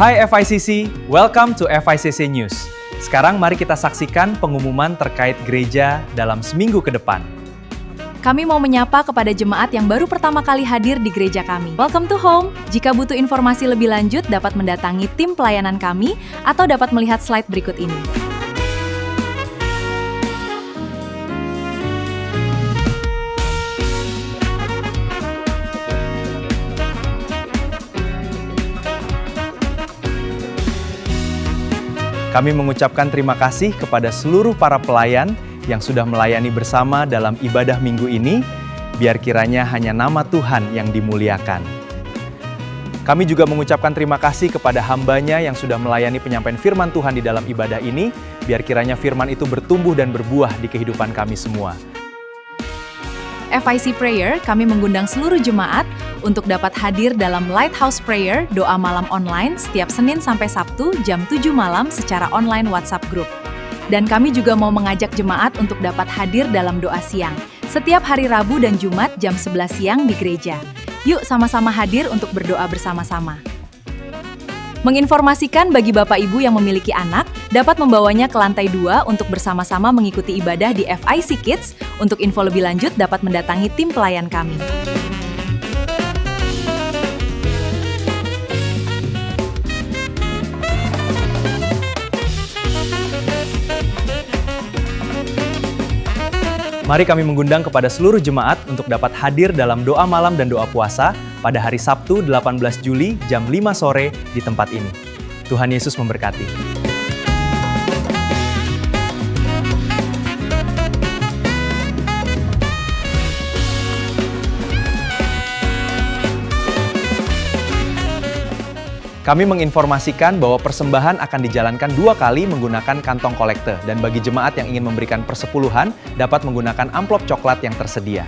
Hai FICC, welcome to FICC News. Sekarang mari kita saksikan pengumuman terkait gereja dalam seminggu ke depan. Kami mau menyapa kepada jemaat yang baru pertama kali hadir di gereja kami. Welcome to home. Jika butuh informasi lebih lanjut, dapat mendatangi tim pelayanan kami atau dapat melihat slide berikut ini. Kami mengucapkan terima kasih kepada seluruh para pelayan yang sudah melayani bersama dalam ibadah minggu ini, biar kiranya hanya nama Tuhan yang dimuliakan. Kami juga mengucapkan terima kasih kepada hamba-Nya yang sudah melayani penyampaian firman Tuhan di dalam ibadah ini, biar kiranya firman itu bertumbuh dan berbuah di kehidupan kami semua. FIC Prayer, kami mengundang seluruh jemaat untuk dapat hadir dalam Lighthouse Prayer, doa malam online setiap Senin sampai Sabtu jam 7 malam secara online WhatsApp Group. Dan kami juga mau mengajak jemaat untuk dapat hadir dalam doa siang, setiap hari Rabu dan Jumat jam 11 siang di gereja. Yuk sama-sama hadir untuk berdoa bersama-sama. Menginformasikan bagi Bapak Ibu yang memiliki anak, dapat membawanya ke lantai 2 untuk bersama-sama mengikuti ibadah di FIC Kids. Untuk info lebih lanjut dapat mendatangi tim pelayan kami. Mari kami mengundang kepada seluruh jemaat untuk dapat hadir dalam doa malam dan doa puasa pada hari Sabtu 18 Juli jam 5 sore di tempat ini. Tuhan Yesus memberkati. Kami menginformasikan bahwa persembahan akan dijalankan 2 kali menggunakan kantong kolekte, dan bagi jemaat yang ingin memberikan persepuluhan dapat menggunakan amplop coklat yang tersedia.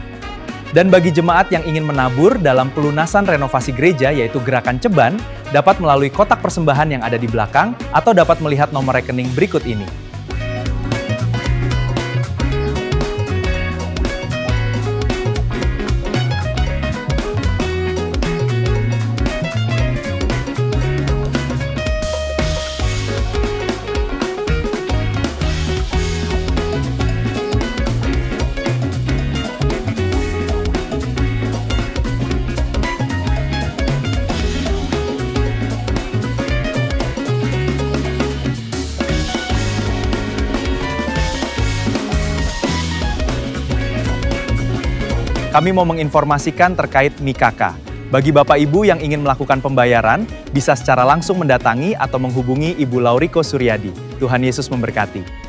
Dan bagi jemaat yang ingin menabur dalam pelunasan renovasi gereja yaitu Gerakan Ceban, dapat melalui kotak persembahan yang ada di belakang atau dapat melihat nomor rekening berikut ini. Kami mau menginformasikan terkait Mikaka. Bagi Bapak Ibu yang ingin melakukan pembayaran, bisa secara langsung mendatangi atau menghubungi Ibu Lauriko Suryadi. Tuhan Yesus memberkati.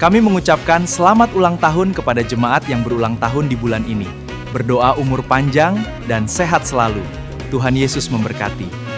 Kami mengucapkan selamat ulang tahun kepada jemaat yang berulang tahun di bulan ini. Berdoa umur panjang dan sehat selalu. Tuhan Yesus memberkati.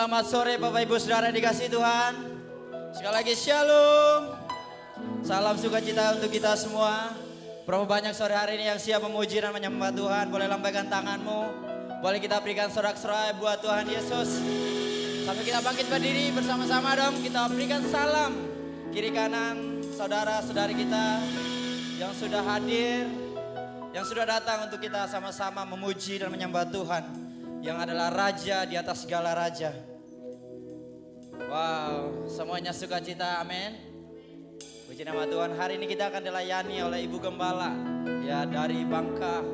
Selamat sore Bapak Ibu Saudara dikasih Tuhan. Sekali lagi shalom. Salam sukacita untuk kita semua. Berapa banyak sore hari ini yang siap memuji dan menyembah Tuhan. Boleh lambaikan tanganmu. Boleh kita berikan sorak-sorai buat Tuhan Yesus. Sampai kita bangkit berdiri bersama-sama dong. Kita berikan salam kiri kanan saudara-saudari kita yang sudah hadir, yang sudah datang untuk kita sama-sama memuji dan menyembah Tuhan yang adalah Raja di atas segala raja. Wow, semuanya sukacita, amin. Puji nama Tuhan. Hari ini kita akan dilayani oleh Ibu Gembala ya dari Bangka.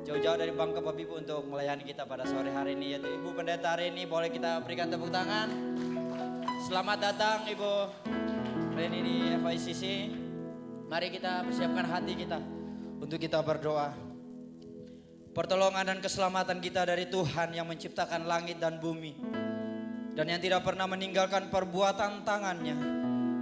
Jauh-jauh dari Bangka Bapak Ibu untuk melayani kita pada sore hari ini, yaitu Ibu Pendeta hari ini. Boleh kita berikan tepuk tangan. Selamat datang Ibu Reni di FICC. Mari kita persiapkan hati kita untuk kita berdoa. Pertolongan dan keselamatan kita dari Tuhan yang menciptakan langit dan bumi dan yang tidak pernah meninggalkan perbuatan tangannya.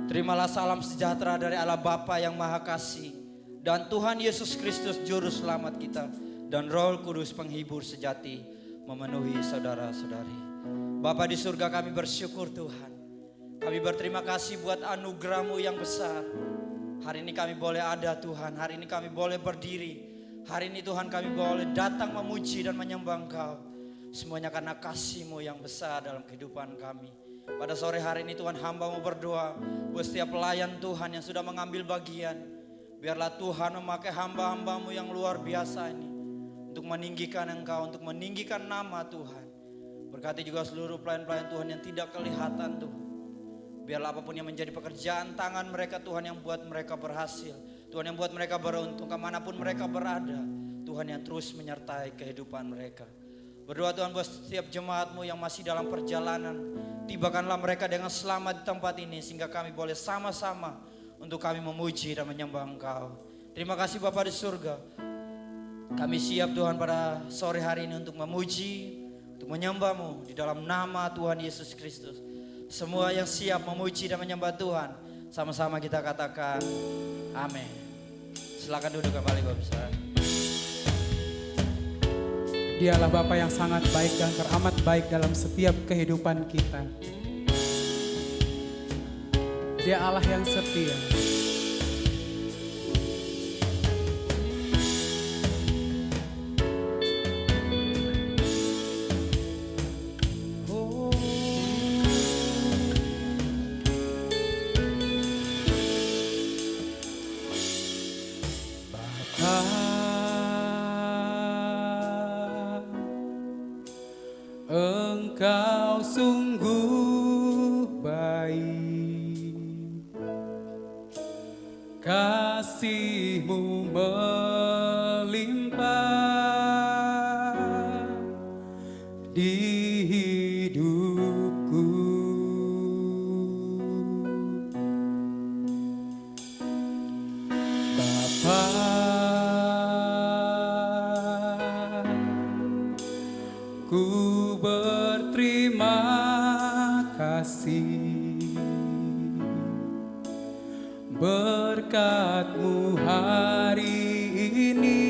Terimalah salam sejahtera dari Allah Bapa yang Maha Kasih dan Tuhan Yesus Kristus Juru Selamat kita dan Roh Kudus penghibur sejati memenuhi saudara-saudari. Bapa di surga, kami bersyukur Tuhan. Kami berterima kasih buat anugerah-Mu yang besar. Hari ini kami boleh ada Tuhan, hari ini kami boleh berdiri. Hari ini Tuhan kami boleh datang memuji dan menyembah Engkau. Semuanya karena kasih-Mu yang besar dalam kehidupan kami. Pada sore hari ini Tuhan, hamba-Mu berdoa buat setiap pelayan Tuhan yang sudah mengambil bagian. Biarlah Tuhan memakai hamba-hamba-Mu yang luar biasa ini untuk meninggikan Engkau, untuk meninggikan nama Tuhan. Berkati juga seluruh pelayan-pelayan Tuhan yang tidak kelihatan Tuhan. Biarlah apapun yang menjadi pekerjaan tangan mereka Tuhan yang buat mereka berhasil. Tuhan yang buat mereka beruntung kemanapun mereka berada. Tuhan yang terus menyertai kehidupan mereka. Berdoa Tuhan buat setiap jemaat-Mu yang masih dalam perjalanan. Tibakanlah mereka dengan selamat di tempat ini sehingga kami boleh sama-sama untuk kami memuji dan menyembah Engkau. Terima kasih Bapa di surga. Kami siap Tuhan pada sore hari ini untuk memuji, untuk menyembah-Mu di dalam nama Tuhan Yesus Kristus. Semua yang siap memuji dan menyembah Tuhan, sama-sama kita katakan amin. Silakan duduk kembali Bapak Besar. Dialah Bapa yang sangat baik dan teramat baik dalam setiap kehidupan kita. Dia Allah yang setia. Engkau sungguh baik, kasih-Mu melimpah di hidupku. Bapa, ku berterima kasih berkat-Mu hari ini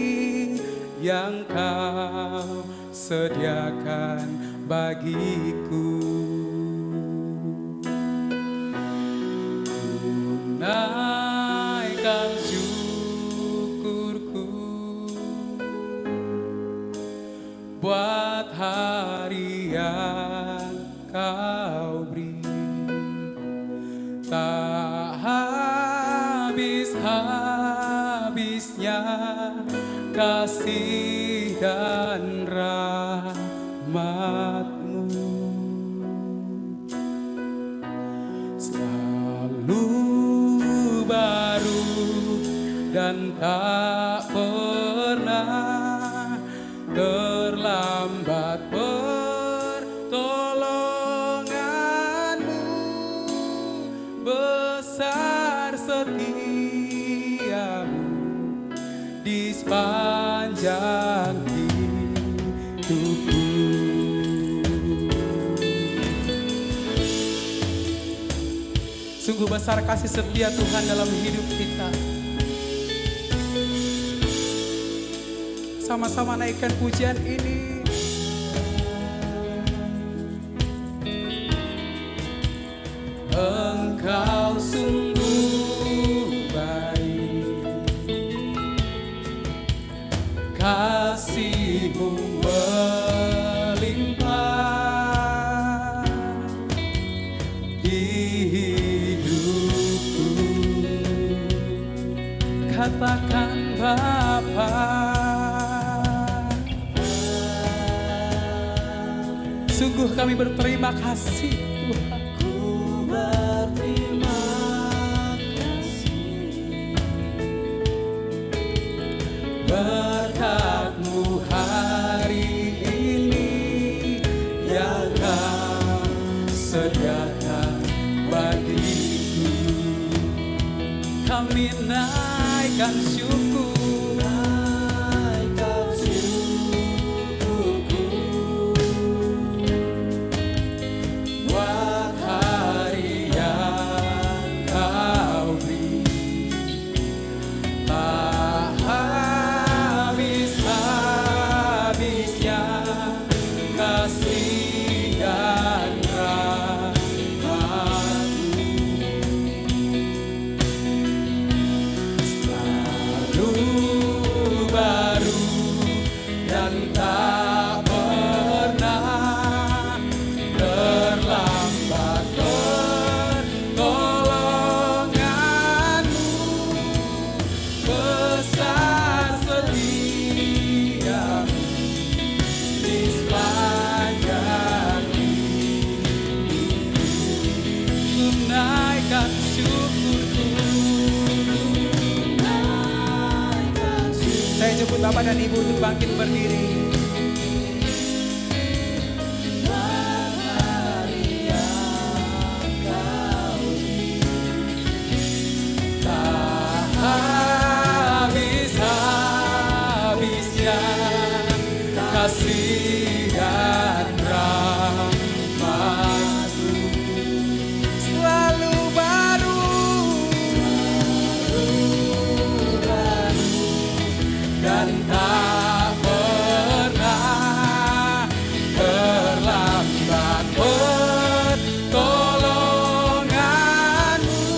yang Kau sediakan bagiku. Naikkan syukurku buat hari yang Kau beri. Tak habis-habisnya kasih dan rahmat-Mu, selalu baru dan tak pernah terlambat pertolongan-Mu, besar setia-Mu di sepanjang hidupku. Sungguh besar kasih setia Tuhan dalam hidup kita. Sama-sama naikkan pujian ini. kasih-Mu melimpah di hidupku. Katakan Bapa, sungguh kami berterima kasih Tuhan. Ku berterima kasih berkat-Mu hari ini yang Kau sediakan bagiku. Kami naikkan syukur, naikkan syukurku buat hari yang Kau beri. Tak habis-habisnya kasih dan rahmat-Mu. Selalu baru dan tak pernah terlambat pertolongan-Mu. Besar setia-Mu di sepanjang hidupku. Ku naikkan syukurku. Saya jemput Bapak dan Ibu untuk bangkit berdiri. Tak habis-habisnya kasih dan rahmat-Mu. Selalu baru dan tak pernah terlambat pertolongan-Mu.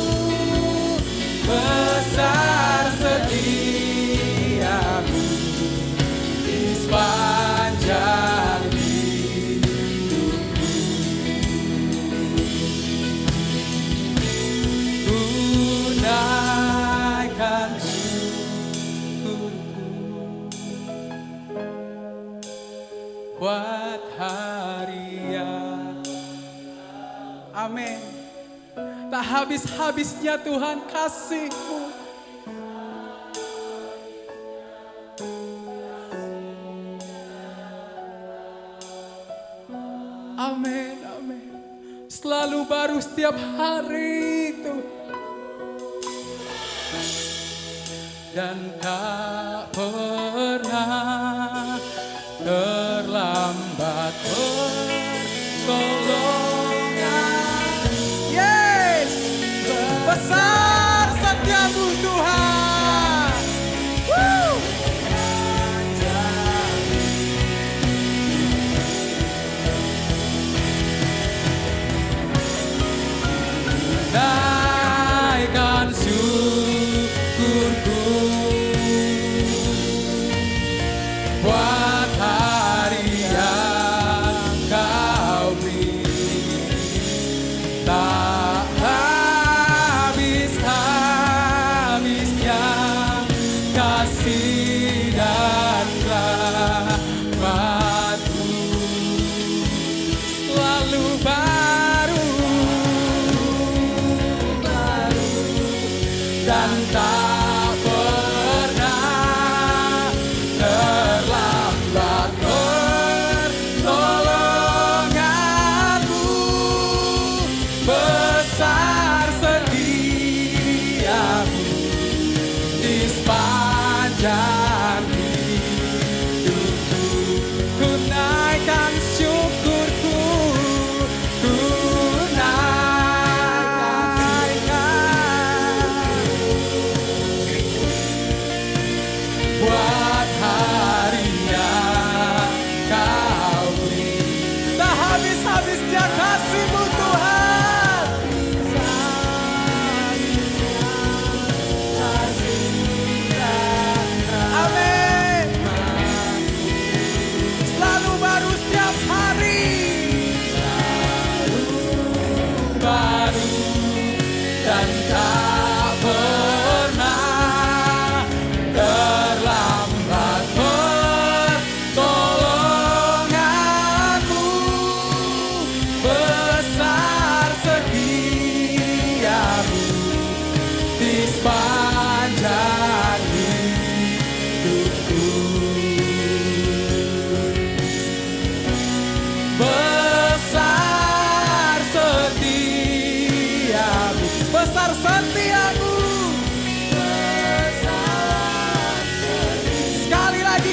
Besar setia-Mu di sepanjang hidupku. Ku naikkan syukurku buat hari yang, amin. Tak habis-habisnya Tuhan kasih-Mu. Amin, amin. Selalu baru setiap hari itu. Dan tak pernah terlambat pertolongan. Yes, besar setiamu Tuhan. Woo! Naikkan syukurku buat hari yang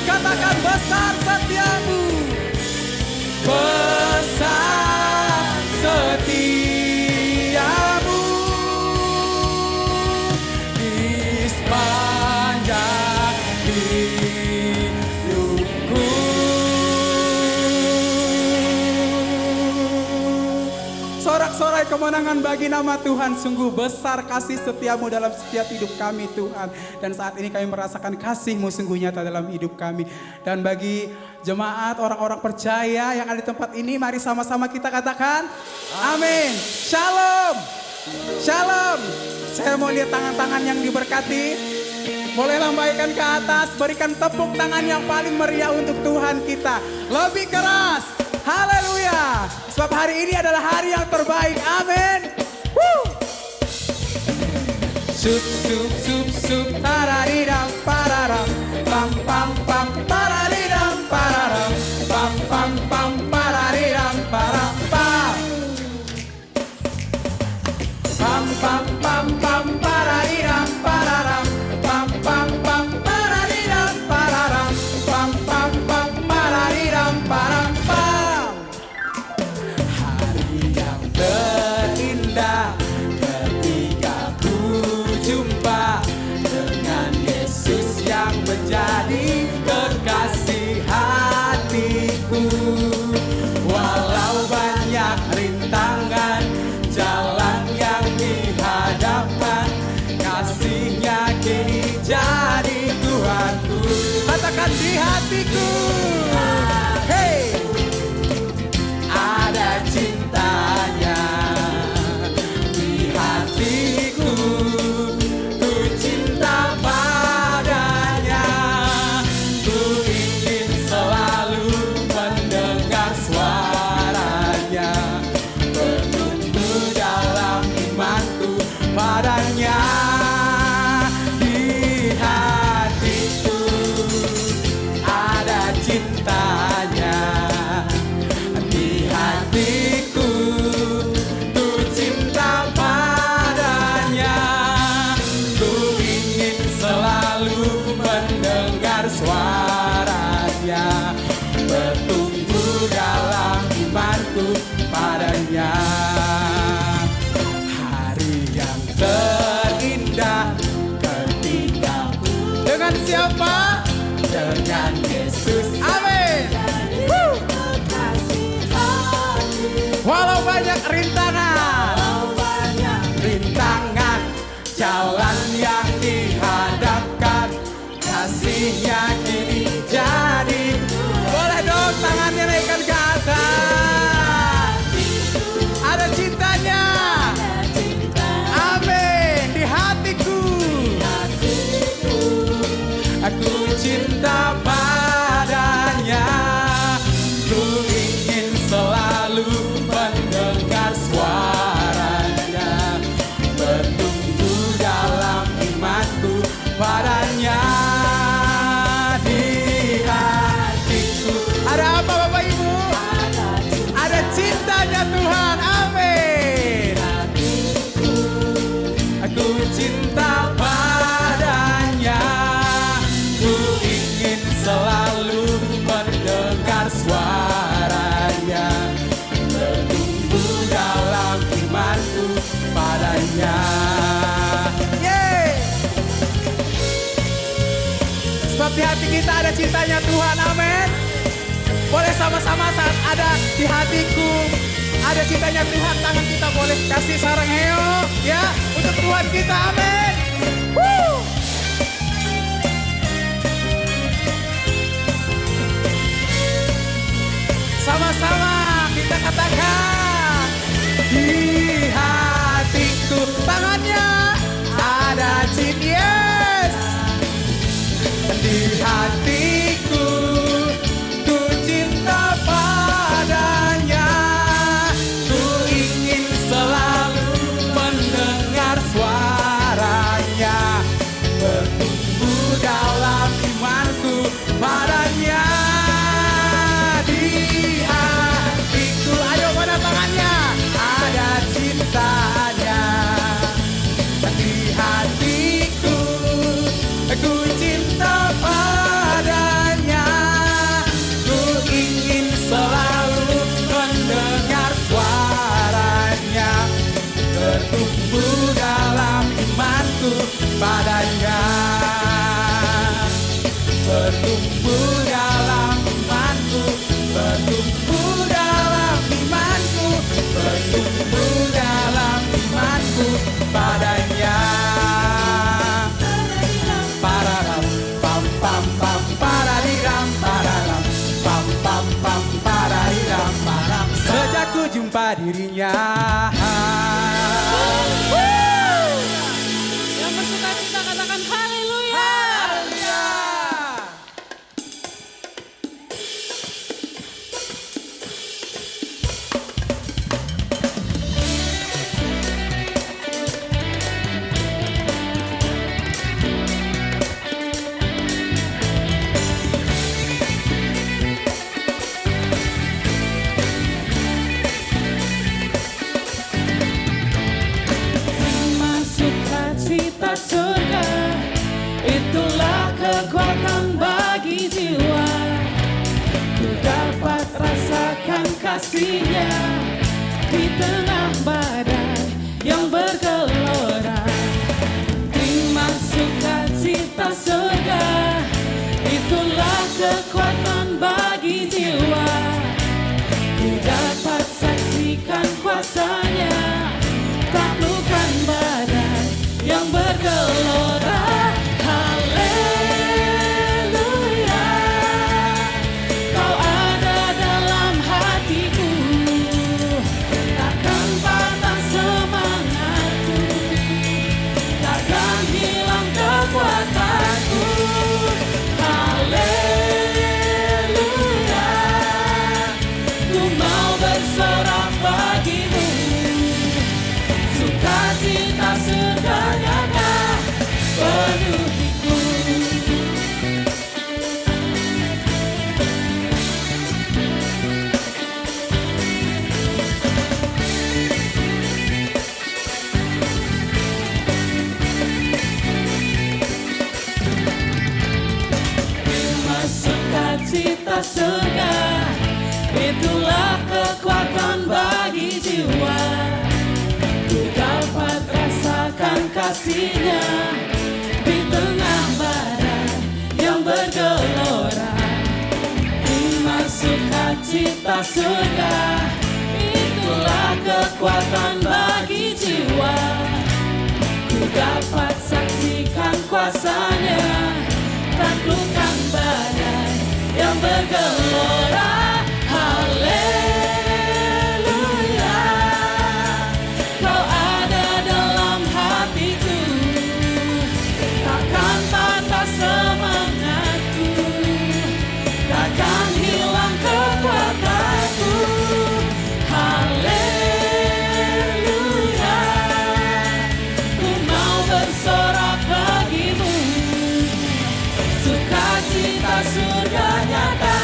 katakan besar setiamu. Besar setiamu di sepanjang hidupku. Sorak-sorai kemenangan bagi nama Tuhan. Sungguh besar kasih setiamu dalam setiap hidup kami Tuhan. Dan saat ini kami merasakan kasih-Mu sungguh nyata dalam hidup kami. Dan bagi jemaat, orang-orang percaya yang ada di tempat ini, mari sama-sama kita katakan amin. Shalom. Shalom. Saya mau lihat tangan-tangan yang diberkati. Boleh lambaikan ke atas, berikan tepuk tangan yang paling meriah untuk Tuhan kita. Lebih keras. Haleluya. Sebab hari ini adalah hari yang terbaik. Amin. Sup sup sup sup tararidam pararam pam pam pam pararidam pararam pam pam pam pararidam param pam pam pam pam pam pararidam pararam pam pam pam pararidam pararam pam pam pam pararidam param pam. Hari yang terindah ketika ku jumpa dengan Yesus yang menjadi kekasih hatiku. Walau banyak rintangan jalan yang dihadapkan, kasih-Nya kini jadi Tuhanku. Katakan di hatiku, hey, ada cintanya di hatiku. Ku cinta padanya, ku ingin selalu mendengar suaranya, bertumbuh dalam imanku padanya. Di hatiku ada cintanya, di hatiku ku cinta padanya, ku ingin selalu mendengar suaranya, bertumbuh dalam imanku padanya. Hari yang terindah ketika dengan siapa? Dengan Yesus. Amin. Walau banyak rintangan, jalan yang dihadapkan, kasih-Nya kini jadi. Boleh dong tangannya naikkan ke atas. Ada cintanya. Amin. Di hatiku, aku cinta padanya, ku ingin selalu mendengar suaranya, bertumbuh dalam imanku padanya. Di hatiku ada apa Bapak Ibu? Ada cintanya Tuhan. Amin. Aku cinta padanya, ku ingin selalu mendengar suaranya, bertumbuh dalam imanku padanya. Yeay. Sebab di hati kita ada cintanya Tuhan. Amin. Boleh sama-sama saat ada di hatiku ada cintanya Tuhan, tangan kita boleh kasih sarang heo ya untuk Tuhan kita. Amin. Woo. Sama-sama kita katakan di hatiku, tangannya ada cinta. Yes. Di hatiku ku cinta padanya, ku ingin selalu mendengar suaranya, bertumbuh dalam imanku padanya. Di hatiku, ayo mana tangannya, ada cintanya. Di hatiku ku cinta padanya. padanya, bertumbuh dalam imanku, bertumbuh dalam imanku, bertumbuh dalam imanku padanya. Pararam, pam pam pam, paradiram, pararam, pam pam pam, paradiram, param. Sejak ku jumpa dirinya. Yang bersuka cita katakan haleluya. Sukacita surga, itulah kekuatan bagi jiwa. Ku dapat rasakan kasih-Nya di tengah badan yang bergelora. Terima sukacita surga, itulah kekuatan bagi jiwa. Ku dapat saksikan kuasa-Nya, taklukkan badan yang bergelora. Haleluya, Kau ada dalam hatiku, takkan patah semangatku, takkan hilang kekuatanku. Haleluya, ku mau bersorak bagimu, sukacita surganya kah penuhiku. Terima sukacita surga, itulah kekuatan bagi jiwa. Ku dapat rasakan kasih-Nya di tengah badan yang bergelora. Terima sukacita surga, itulah kekuatan bagi jiwa. Ku dapat saksikan kuasa-Nya, taklukkan badan yang bergelora. Haleluya, Kau ada dalam hatiku, takkan patah semangatku, takkan hilang kekuatanku. Haleluya, ku mau bersorak bagimu, sukacita surga nyata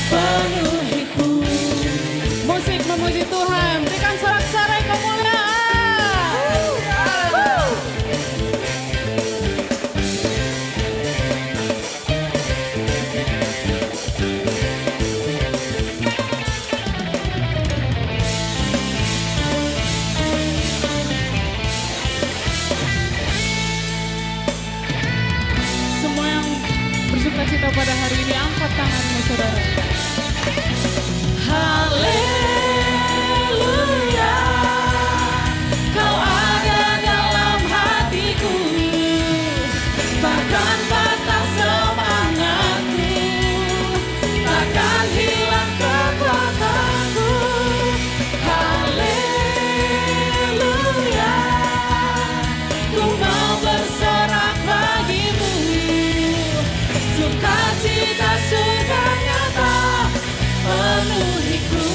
penuhiku. Musik memuji Tuhan, berikan sorak-sorai kemuliaan. Semua yang bersuka cita pada hari ini, angkat tanganmu saudara. Haleluya, Kau ada dalam hatiku, takkan patah semangatku, takkan hilang kekuatanku. Haleluya, ku mau bersorak bagimu, sukacita surga nyata penuhiku.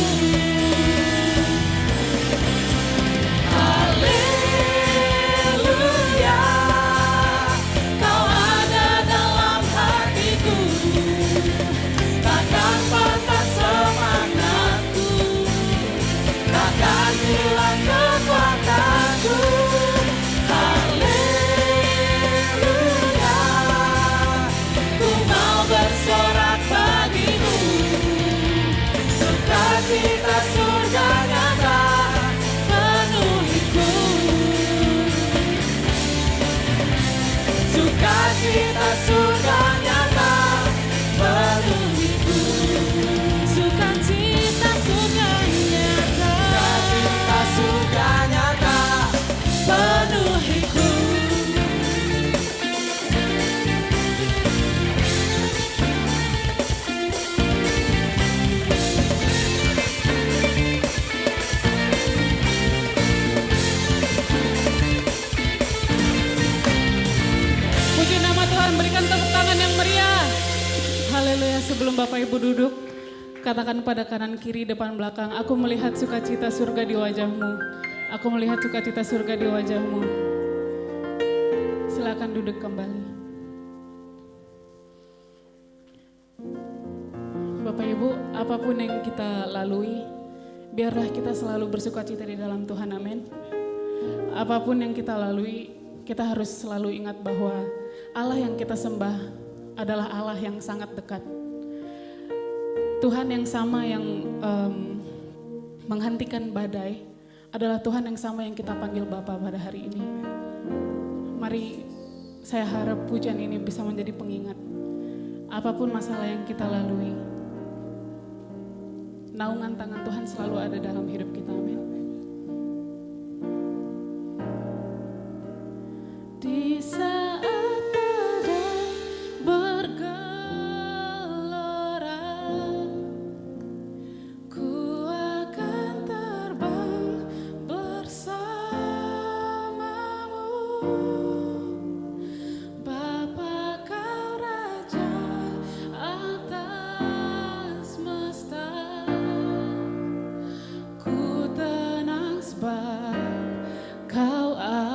Sukacita surga nyata penuhiku. Sukacita surga nyata. Sukacita surga nyata penuhiku. Puji nama Tuhan, berikan tepuk tangan yang meriah. Haleluya, sebelum Bapak Ibu duduk, katakan pada kanan kiri depan belakang, aku melihat sukacita surga di wajahmu. Aku melihat sukacita surga di wajahmu. Silakan duduk kembali. Bapak Ibu, apapun yang kita lalui, biarlah kita selalu bersukacita di dalam Tuhan, amin. Apapun yang kita lalui, kita harus selalu ingat bahwa Allah yang kita sembah adalah Allah yang sangat dekat. Tuhan yang sama yang menghentikan badai adalah Tuhan yang sama yang kita panggil Bapa pada hari ini. Mari saya harap pujian ini bisa menjadi pengingat. Apapun masalah yang kita lalui, naungan tangan Tuhan selalu ada dalam hidup kita, amin. Di saat badai bergelora, ku akan terbang bersamamu. Bapa, Kau Raja atas semesta, ku tenang sebab Kau Allahku.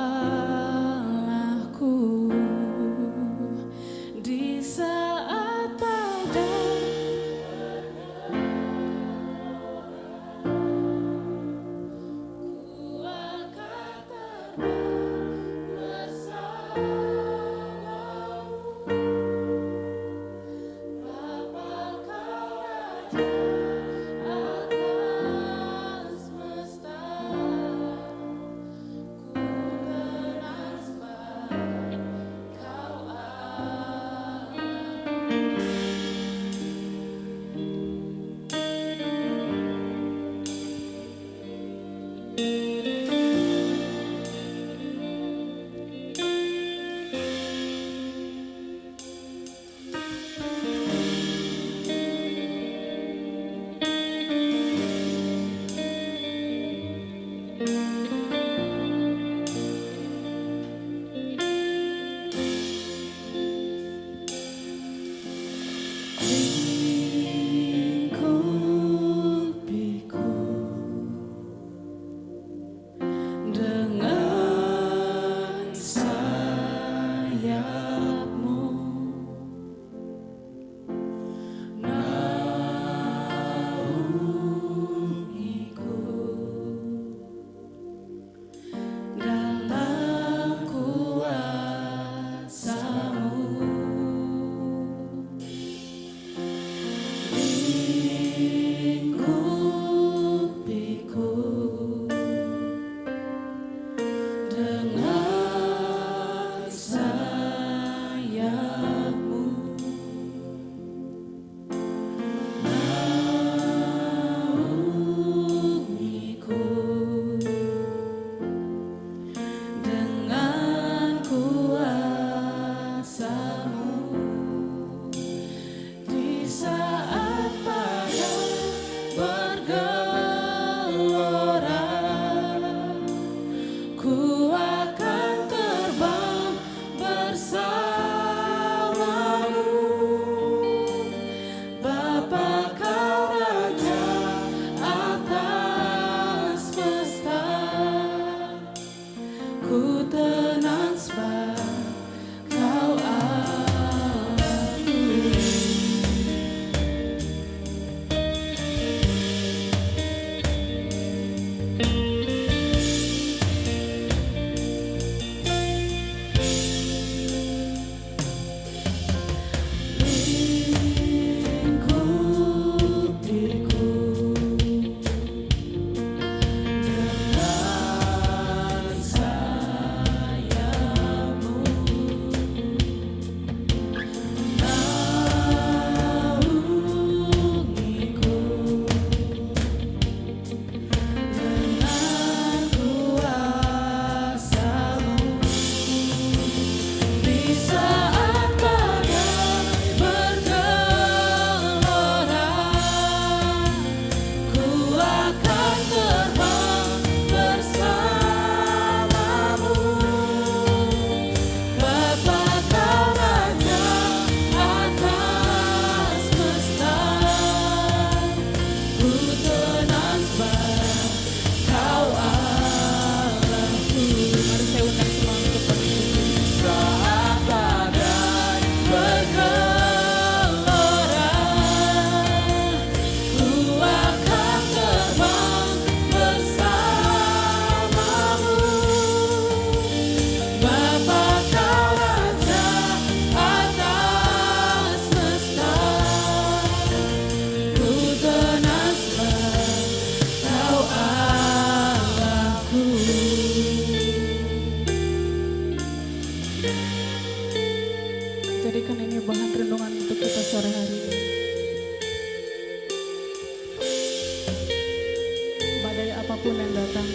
datang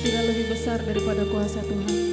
tidak lebih besar daripada kuasa Tuhan.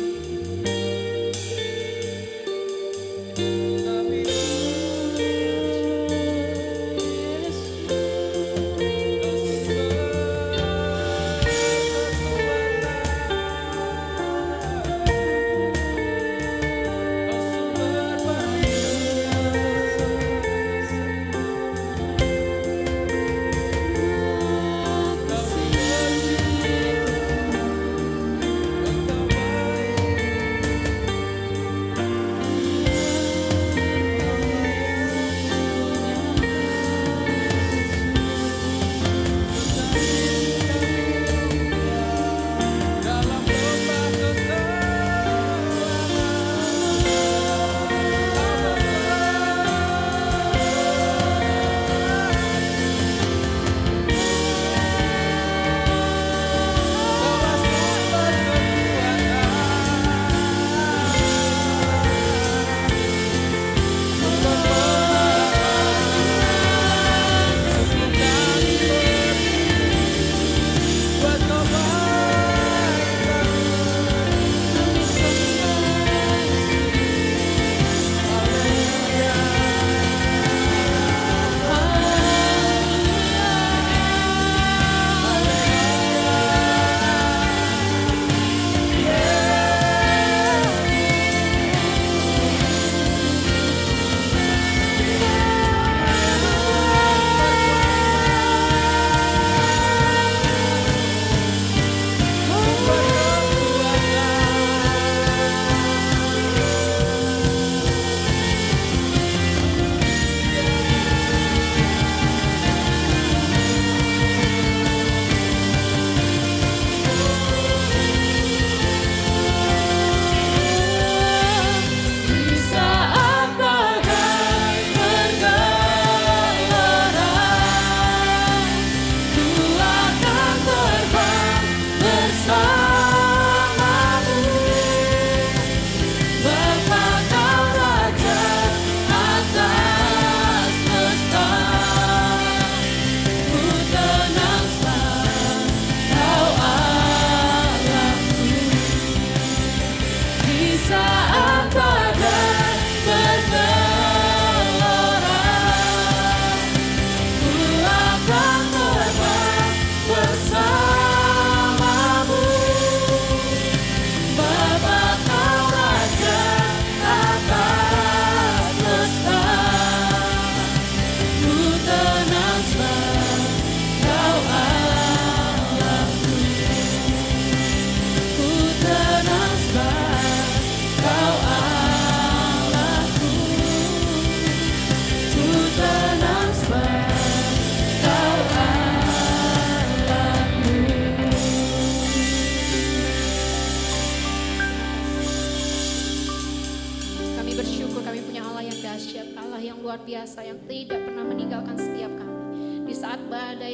luar biasa yang tidak pernah meninggalkan setiap kami. Di saat badai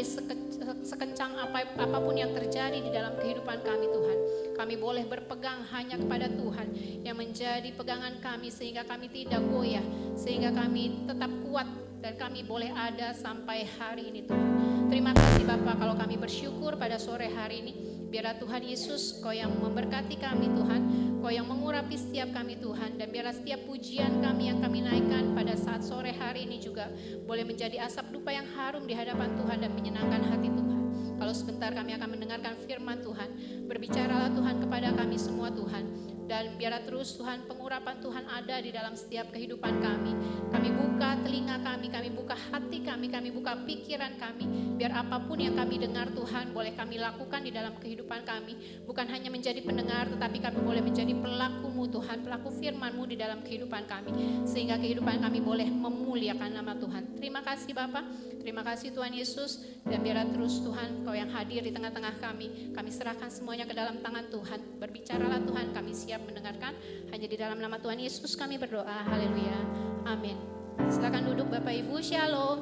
sekencang apapun yang terjadi di dalam kehidupan kami Tuhan, kami boleh berpegang hanya kepada Tuhan yang menjadi pegangan kami sehingga kami tidak goyah, sehingga kami tetap kuat dan kami boleh ada sampai hari ini Tuhan. Terima kasih Bapa kalau kami bersyukur pada sore hari ini. Biarlah Tuhan Yesus, Kau yang memberkati kami Tuhan, Kau yang mengurapi setiap kami Tuhan, dan biarlah setiap pujian kami yang kami naikkan pada saat sore hari ini juga boleh menjadi asap dupa yang harum di hadapan Tuhan dan menyenangkan hati Tuhan. Kalau sebentar kami akan mendengarkan firman Tuhan, berbicaralah Tuhan kepada kami semua Tuhan, dan biarlah terus Tuhan pengurapan Tuhan ada di dalam setiap kehidupan kami. Kami buka telinga kami buka hati kami buka pikiran kami, biar apapun yang kami dengar Tuhan boleh kami lakukan di dalam kehidupan kami, bukan hanya menjadi pendengar tetapi kami boleh menjadi pelaku-Mu Tuhan, pelaku firman-Mu di dalam kehidupan kami, sehingga kehidupan kami boleh memuliakan nama Tuhan. Terima kasih Bapa, terima kasih Tuhan Yesus, dan biarlah terus Tuhan Kau yang hadir di tengah-tengah kami serahkan semuanya ke dalam tangan Tuhan. Berbicaralah Tuhan, kami siap mendengarkan, hanya di dalam nama Tuhan Yesus kami berdoa, haleluya, amin. Silakan duduk Bapak Ibu, shalom.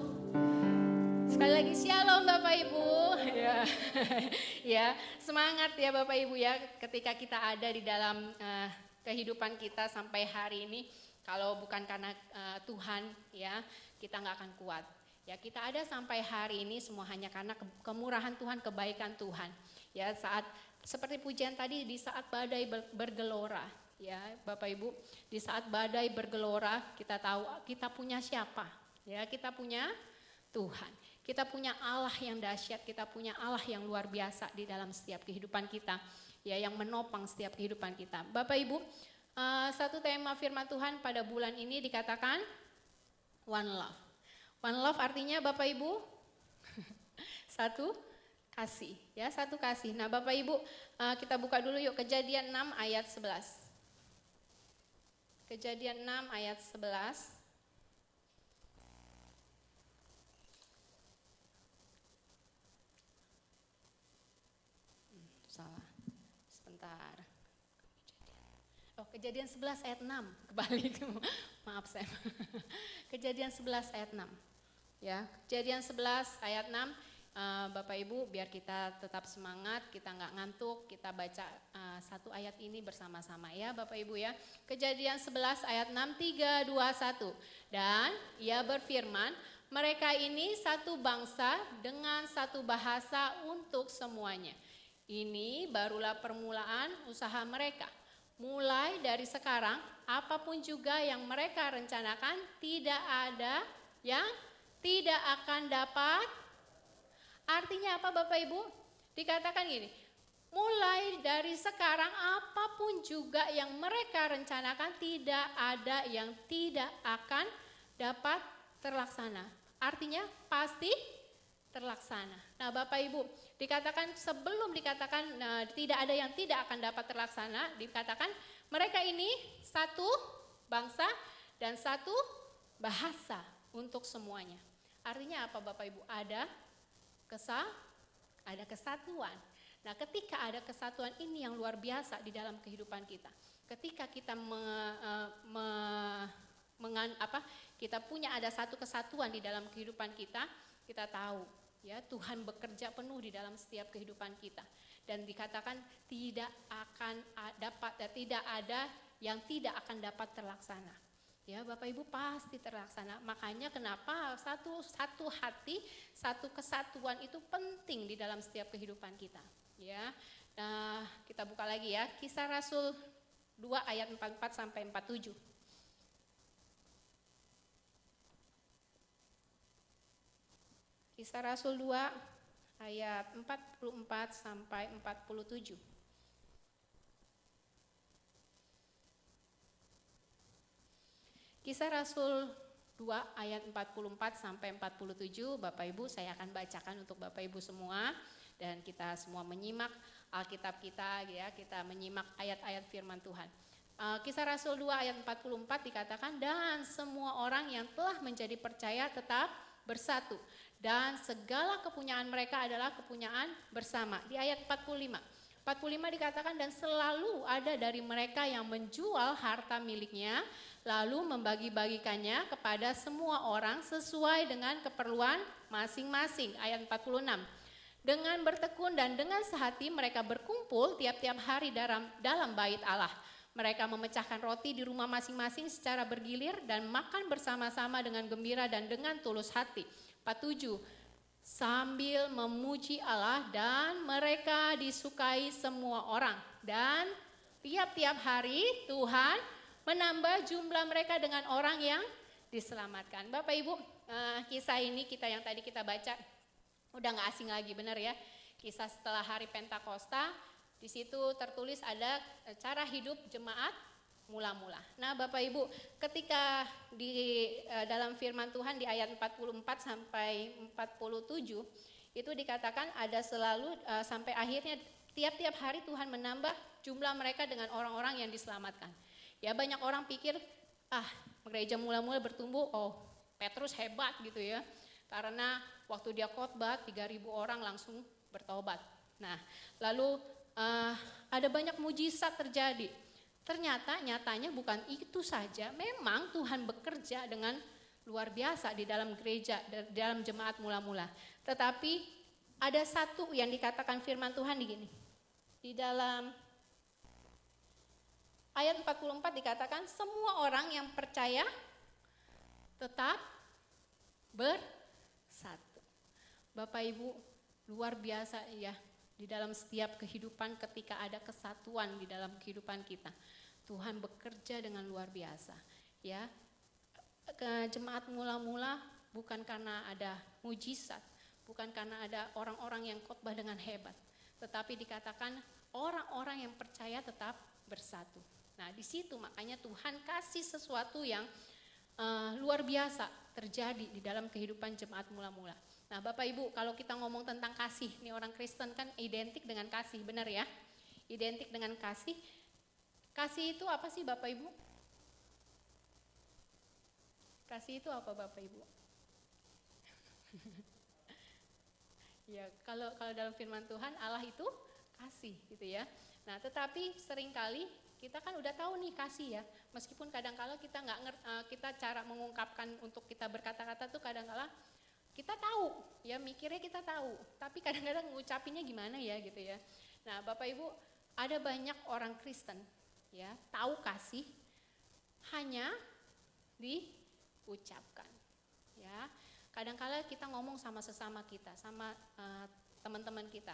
Sekali lagi shalom Bapak Ibu. Ya, semangat ya Bapak Ibu ya, ketika kita ada di dalam kehidupan kita sampai hari ini, kalau bukan karena Tuhan ya, kita nggak akan kuat. Ya, kita ada sampai hari ini semua hanya karena kemurahan Tuhan, kebaikan Tuhan. Ya, saat seperti pujian tadi, di saat badai bergelora, ya Bapak Ibu, di saat badai bergelora kita tahu kita punya siapa? Ya, kita punya Tuhan. Kita punya Allah yang dahsyat, kita punya Allah yang luar biasa di dalam setiap kehidupan kita, ya, yang menopang setiap kehidupan kita. Bapak Ibu, satu tema firman Tuhan pada bulan ini dikatakan One Love. One Love artinya Bapak Ibu satu kasih, ya, satu kasih. Nah, Bapak Ibu, kita buka dulu yuk Kejadian 6 ayat 11. Kejadian 6 ayat 11. Salah. Sebentar. Oh, Kejadian 11 ayat 6. Kebalik. Maaf saya. Kejadian 11 ayat 6. Ya, Kejadian 11 ayat 6. Bapak Ibu, biar kita tetap semangat, kita nggak ngantuk, kita baca satu ayat ini bersama-sama ya Bapak Ibu ya. Kejadian 11 ayat 6, 3, 2, 1. Dan ia berfirman, mereka ini satu bangsa dengan satu bahasa untuk semuanya. Ini barulah permulaan usaha mereka. Mulai dari sekarang, apapun juga yang mereka rencanakan, tidak ada yang tidak akan dapat. Artinya apa Bapak Ibu? Dikatakan gini, mulai dari sekarang apapun juga yang mereka rencanakan, tidak ada yang tidak akan dapat terlaksana. Artinya pasti terlaksana. Nah Bapak Ibu, dikatakan sebelum dikatakan tidak ada yang tidak akan dapat terlaksana, dikatakan mereka ini satu bangsa dan satu bahasa untuk semuanya. Artinya apa Bapak Ibu? Ada kesatuan. Nah ketika ada kesatuan ini yang luar biasa di dalam kehidupan kita. Ketika kita kita punya ada satu kesatuan di dalam kehidupan kita, kita tahu ya Tuhan bekerja penuh di dalam setiap kehidupan kita, dan dikatakan tidak ada yang tidak akan dapat terlaksana. Ya Bapak Ibu pasti terlaksana. Makanya kenapa satu hati, satu kesatuan itu penting di dalam setiap kehidupan kita. Ya, nah, kita buka lagi ya Kisah Rasul 2 ayat 44 sampai 47. Kisah Rasul 2 ayat 44 sampai 47. Kisah Rasul 2 ayat 44 sampai 47, Bapak Ibu saya akan bacakan untuk Bapak Ibu semua, dan kita semua menyimak Alkitab kita ya, kita menyimak ayat-ayat firman Tuhan. Kisah Rasul 2 ayat 44 dikatakan, dan semua orang yang telah menjadi percaya tetap bersatu, dan segala kepunyaan mereka adalah kepunyaan bersama. Di ayat 45 dikatakan, dan selalu ada dari mereka yang menjual harta miliknya, lalu membagi-bagikannya kepada semua orang sesuai dengan keperluan masing-masing. Ayat 46, dengan bertekun dan dengan sehati mereka berkumpul tiap-tiap hari dalam bait Allah. Mereka memecahkan roti di rumah masing-masing secara bergilir dan makan bersama-sama dengan gembira dan dengan tulus hati. 47, sambil memuji Allah, dan mereka disukai semua orang. Dan tiap-tiap hari Tuhan menambah jumlah mereka dengan orang yang diselamatkan. Bapak Ibu, kisah ini yang tadi kita baca udah gak asing lagi, benar ya? Kisah setelah hari Pentakosta, di situ tertulis ada cara hidup jemaat mula-mula. Nah Bapak Ibu, ketika di dalam firman Tuhan di ayat 44 sampai 47 itu dikatakan ada selalu sampai akhirnya tiap-tiap hari Tuhan menambah jumlah mereka dengan orang-orang yang diselamatkan. Ya banyak orang pikir gereja mula-mula bertumbuh, oh Petrus hebat gitu ya, karena waktu dia khotbah 3.000 orang langsung bertobat. Nah lalu ada banyak mujizat terjadi. Ternyata nyatanya bukan itu saja, memang Tuhan bekerja dengan luar biasa di dalam gereja, di dalam jemaat mula-mula. Tetapi ada satu yang dikatakan firman Tuhan di dalam ayat 44 dikatakan, semua orang yang percaya tetap Bapak Ibu, luar biasa ya di dalam setiap kehidupan ketika ada kesatuan di dalam kehidupan kita. Tuhan bekerja dengan luar biasa ya. Ke jemaat mula-mula bukan karena ada mujizat, bukan karena ada orang-orang yang khotbah dengan hebat, tetapi dikatakan orang-orang yang percaya tetap bersatu. Nah, di situ makanya Tuhan kasih sesuatu yang luar biasa terjadi di dalam kehidupan jemaat mula-mula. Nah, Bapak Ibu, kalau kita ngomong tentang kasih, nih orang Kristen kan identik dengan kasih, benar ya? Identik dengan kasih. Kasih itu apa sih Bapak Ibu? Kasih itu apa Bapak Ibu? Ya, kalau dalam firman Tuhan Allah itu kasih gitu ya. Nah, tetapi seringkali kita kan udah tahu nih kasih ya. Meskipun kadang-kala kita nggak ngerti, kita cara mengungkapkan untuk kita berkata-kata tuh kadang-kala kita tahu ya, mikirnya kita tahu, tapi kadang-kadang ngucapinnya gimana ya gitu ya. Nah, Bapak Ibu, ada banyak orang Kristen ya tahu kasih hanya diucapkan ya. Kadang-kala kita ngomong sama sesama kita, sama teman-teman kita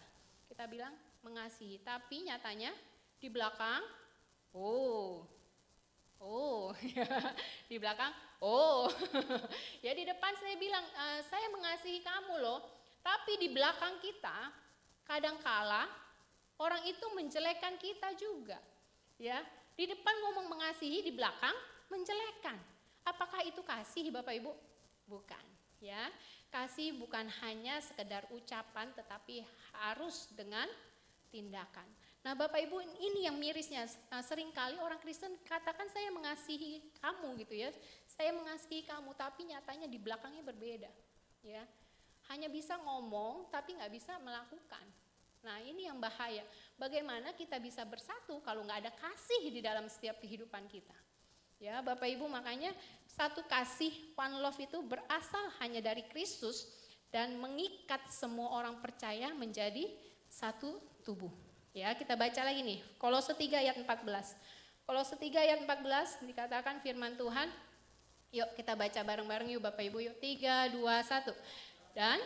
bilang mengasihi, tapi nyatanya di belakang di belakang ya, di depan saya bilang saya mengasihi kamu loh, tapi di belakang kita kadangkala orang itu menjelekkan kita juga ya. Di depan ngomong mengasihi, di belakang menjelekkan. Apakah itu kasih Bapak Ibu? Bukan ya. Kasih bukan hanya sekedar ucapan, tetapi harus dengan tindakan. Nah, Bapak Ibu, ini yang mirisnya. Seringkali orang Kristen katakan saya mengasihi kamu gitu ya. Saya mengasihi kamu, tapi nyatanya di belakangnya berbeda ya. Hanya bisa ngomong tapi nggak bisa melakukan. Nah, ini yang bahaya. Bagaimana kita bisa bersatu kalau nggak ada kasih di dalam setiap kehidupan kita? Ya, Bapak Ibu, makanya satu kasih, one love itu berasal hanya dari Kristus dan mengikat semua orang percaya menjadi satu tubuh. Ya, kita baca lagi nih, Kolose 3 ayat 14. Kolose 3 ayat 14 dikatakan firman Tuhan. Yuk kita baca bareng-bareng yuk Bapak Ibu, yuk 3, 2, 1. Dan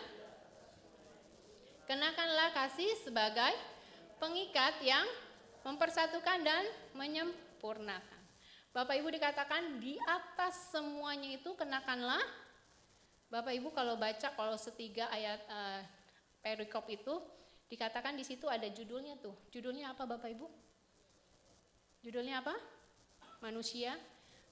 kenakanlah kasih sebagai pengikat yang mempersatukan dan menyempurnakan. Bapak Ibu, dikatakan di atas semuanya itu kenakanlah. Bapak Ibu kalau baca Kolose 3 ayat perikop itu dikatakan di situ ada judulnya tuh. Judulnya apa Bapak Ibu? Judulnya apa? Manusia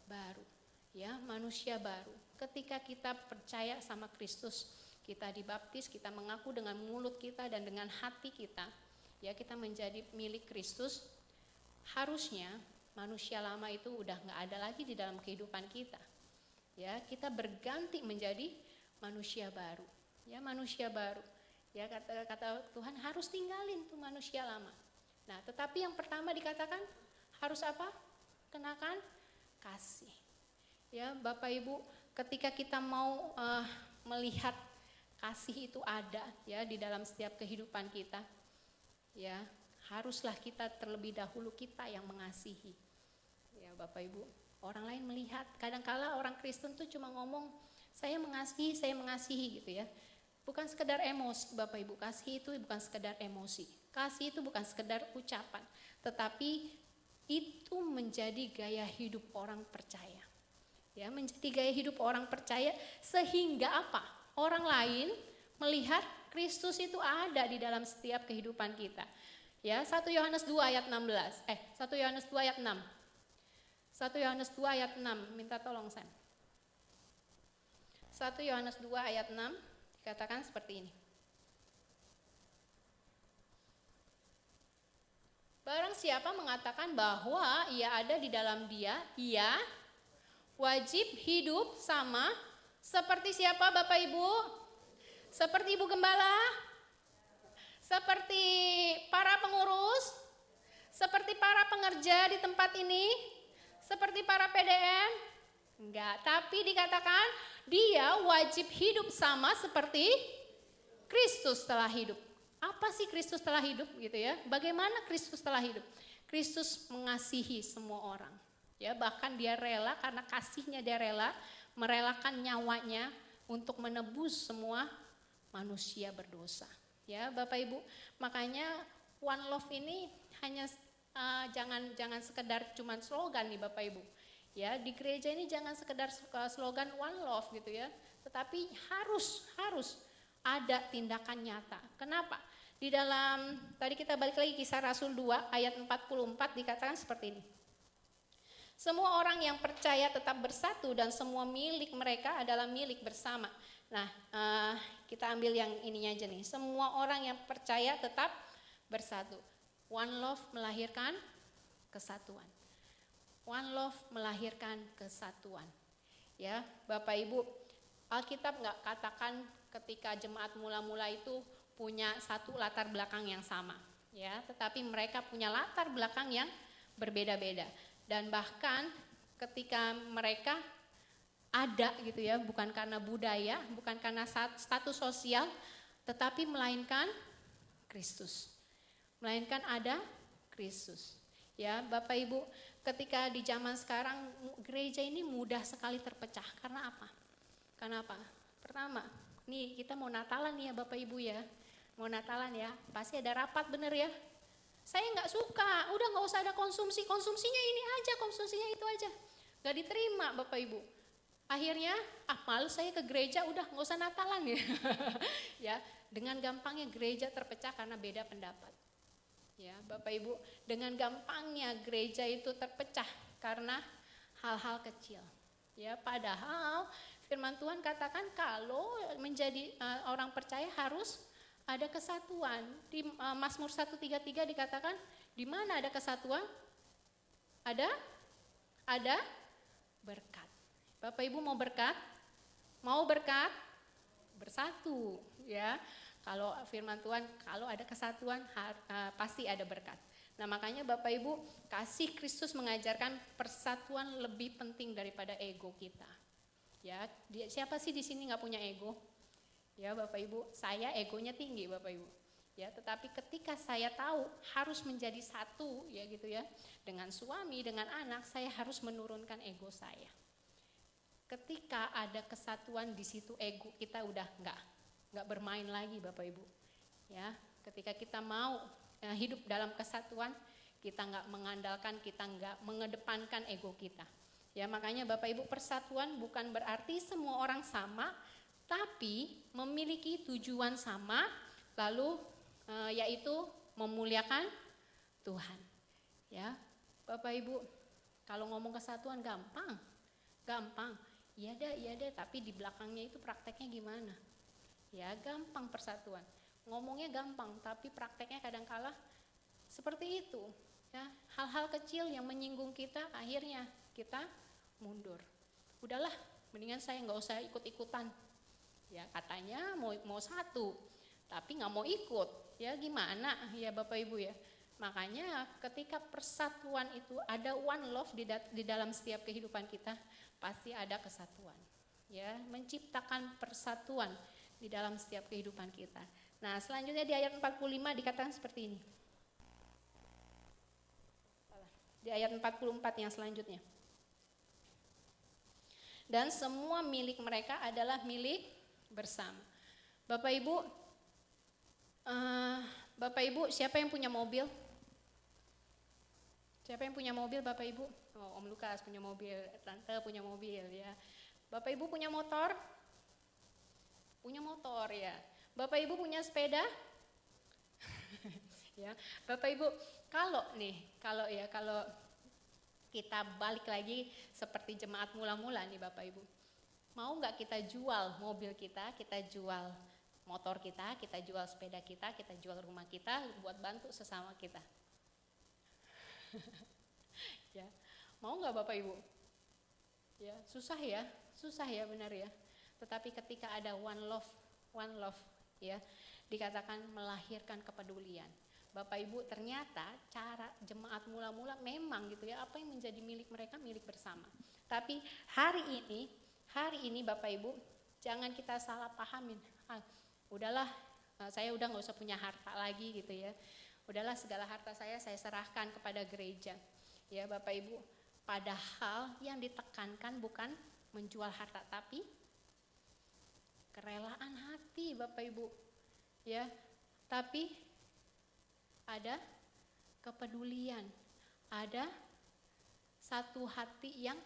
baru. Ya, manusia baru. Ketika kita percaya sama Kristus, kita dibaptis, kita mengaku dengan mulut kita dan dengan hati kita, ya kita menjadi milik Kristus. Harusnya manusia lama itu udah nggak ada lagi di dalam kehidupan kita. Ya, kita berganti menjadi manusia baru. Ya, manusia baru. Ya, kata Tuhan harus tinggalin tuh manusia lama. Nah, tetapi yang pertama dikatakan harus apa? Kenakan kasih. Ya, Bapak Ibu, ketika kita mau melihat kasih itu ada ya di dalam setiap kehidupan kita, ya haruslah kita terlebih dahulu kita yang mengasihi. Ya, Bapak Ibu, orang lain melihat. Kadangkala orang Kristen tuh cuma ngomong saya mengasihi gitu ya. Bukan sekedar emosi Bapak Ibu, kasih itu bukan sekedar emosi. Kasih itu bukan sekedar ucapan, tetapi itu menjadi gaya hidup orang percaya. Ya, menjadi gaya hidup orang percaya sehingga apa? Orang lain melihat Kristus itu ada di dalam setiap kehidupan kita. Ya, 1 Yohanes 2 ayat 16. 1 Yohanes 2 ayat 6. 1 Yohanes 2 ayat 6, minta tolong Sam. 1 Yohanes 2 ayat 6 dikatakan seperti ini. Barang siapa mengatakan bahwa ia ada di dalam Dia, ia wajib hidup sama seperti siapa Bapak Ibu? Seperti Ibu Gembala? Seperti para pengurus? Seperti para pengerja di tempat ini? Seperti para PDM? Enggak, tapi dikatakan dia wajib hidup sama seperti Kristus telah hidup. Apa sih Kristus telah hidup gitu ya? Bagaimana Kristus telah hidup? Kristus mengasihi semua orang. Ya, bahkan dia rela, karena kasihnya dia rela merelakan nyawanya untuk menebus semua manusia berdosa. Ya, Bapak Ibu, makanya One Love ini hanya jangan sekedar cuman slogan nih Bapak Ibu. Ya, di gereja ini jangan sekedar slogan One Love gitu ya, tetapi harus ada tindakan nyata. Kenapa? Di dalam, tadi kita balik lagi Kisah Rasul 2 ayat 44 dikatakan seperti ini. Semua orang yang percaya tetap bersatu dan semua milik mereka adalah milik bersama. Nah, kita ambil yang ininya aja nih. Semua orang yang percaya tetap bersatu. One Love melahirkan kesatuan. One Love melahirkan kesatuan. Ya, Bapak Ibu, Alkitab nggak katakan ketika jemaat mula-mula itu punya satu latar belakang yang sama, ya, tetapi mereka punya latar belakang yang berbeda-beda. Dan bahkan ketika mereka ada gitu ya, bukan karena budaya, bukan karena status sosial, tetapi melainkan Kristus. Melainkan ada Kristus. Ya, Bapak Ibu, ketika di zaman sekarang gereja ini mudah sekali terpecah. Karena apa? Karena apa? Pertama, nih kita mau Natalan nih ya Bapak Ibu ya. Mau Natalan ya, pasti ada rapat bener ya. Saya nggak suka, udah nggak usah ada konsumsinya ini aja, konsumsinya itu aja. Nggak diterima Bapak Ibu. Akhirnya, malu saya ke gereja, udah nggak usah Natalan ya. Ya, dengan gampangnya gereja terpecah karena beda pendapat. Ya, Bapak Ibu, dengan gampangnya gereja itu terpecah karena hal-hal kecil. Ya, padahal firman Tuhan katakan kalau menjadi orang percaya harus ada kesatuan. Di Mazmur 133 dikatakan, di mana ada kesatuan? Ada berkat. Bapak Ibu mau berkat? Mau berkat? Bersatu, ya. Kalau firman Tuhan, kalau ada kesatuan pasti ada berkat. Nah, makanya Bapak Ibu, kasih Kristus mengajarkan persatuan lebih penting daripada ego kita. Ya, siapa sih di sini nggak punya ego? Ya Bapak Ibu, saya egonya tinggi Bapak Ibu. Ya, tetapi ketika saya tahu harus menjadi satu ya gitu ya, dengan suami, dengan anak, saya harus menurunkan ego saya. Ketika ada kesatuan di situ ego kita udah nggak bermain lagi Bapak Ibu. Ya, ketika kita mau hidup dalam kesatuan, kita nggak mengandalkan, kita nggak mengedepankan ego kita. Ya, makanya Bapak Ibu, persatuan bukan berarti semua orang sama, tapi memiliki tujuan sama, lalu yaitu memuliakan Tuhan. Ya, Bapak Ibu, kalau ngomong kesatuan gampang. Iya deh, tapi di belakangnya itu prakteknya gimana? Ya, gampang persatuan. Ngomongnya gampang, tapi prakteknya kadang-kala seperti itu. Ya, hal-hal kecil yang menyinggung kita, akhirnya kita mundur. Udahlah, mendingan saya nggak usah ikut-ikutan. Ya, katanya mau satu, tapi nggak mau ikut. Ya gimana ya Bapak Ibu ya. Makanya ketika persatuan itu ada one love di dalam setiap kehidupan kita, pasti ada kesatuan. Ya, menciptakan persatuan di dalam setiap kehidupan kita. Nah, selanjutnya di ayat 45 dikatakan seperti ini. Di ayat 44 yang selanjutnya. Dan semua milik mereka adalah milik bersama. Bapak Ibu, siapa yang punya mobil? Siapa yang punya mobil Bapak Ibu? Oh, Om Lukas punya mobil, Tante punya mobil ya. Bapak Ibu punya motor? Punya motor ya. Bapak Ibu punya sepeda? Ya, Bapak Ibu, kalau kita balik lagi seperti jemaat mula-mula nih Bapak Ibu. Mau nggak kita jual mobil kita jual motor kita jual sepeda kita jual rumah kita buat bantu sesama kita? Ya, mau nggak Bapak Ibu? Ya, susah ya benar ya. Tetapi ketika ada one love ya, dikatakan melahirkan kepedulian. Bapak Ibu, ternyata cara jemaat mula-mula memang gitu ya, apa yang menjadi milik mereka milik bersama. Tapi hari ini Bapak Ibu, jangan kita salah pahamin. Udahlah, saya udah nggak usah punya harta lagi gitu ya. Udahlah, segala harta saya serahkan kepada gereja. Ya Bapak Ibu, padahal yang ditekankan bukan menjual harta, tapi kerelaan hati Bapak Ibu. Ya, tapi ada kepedulian, ada satu hati yang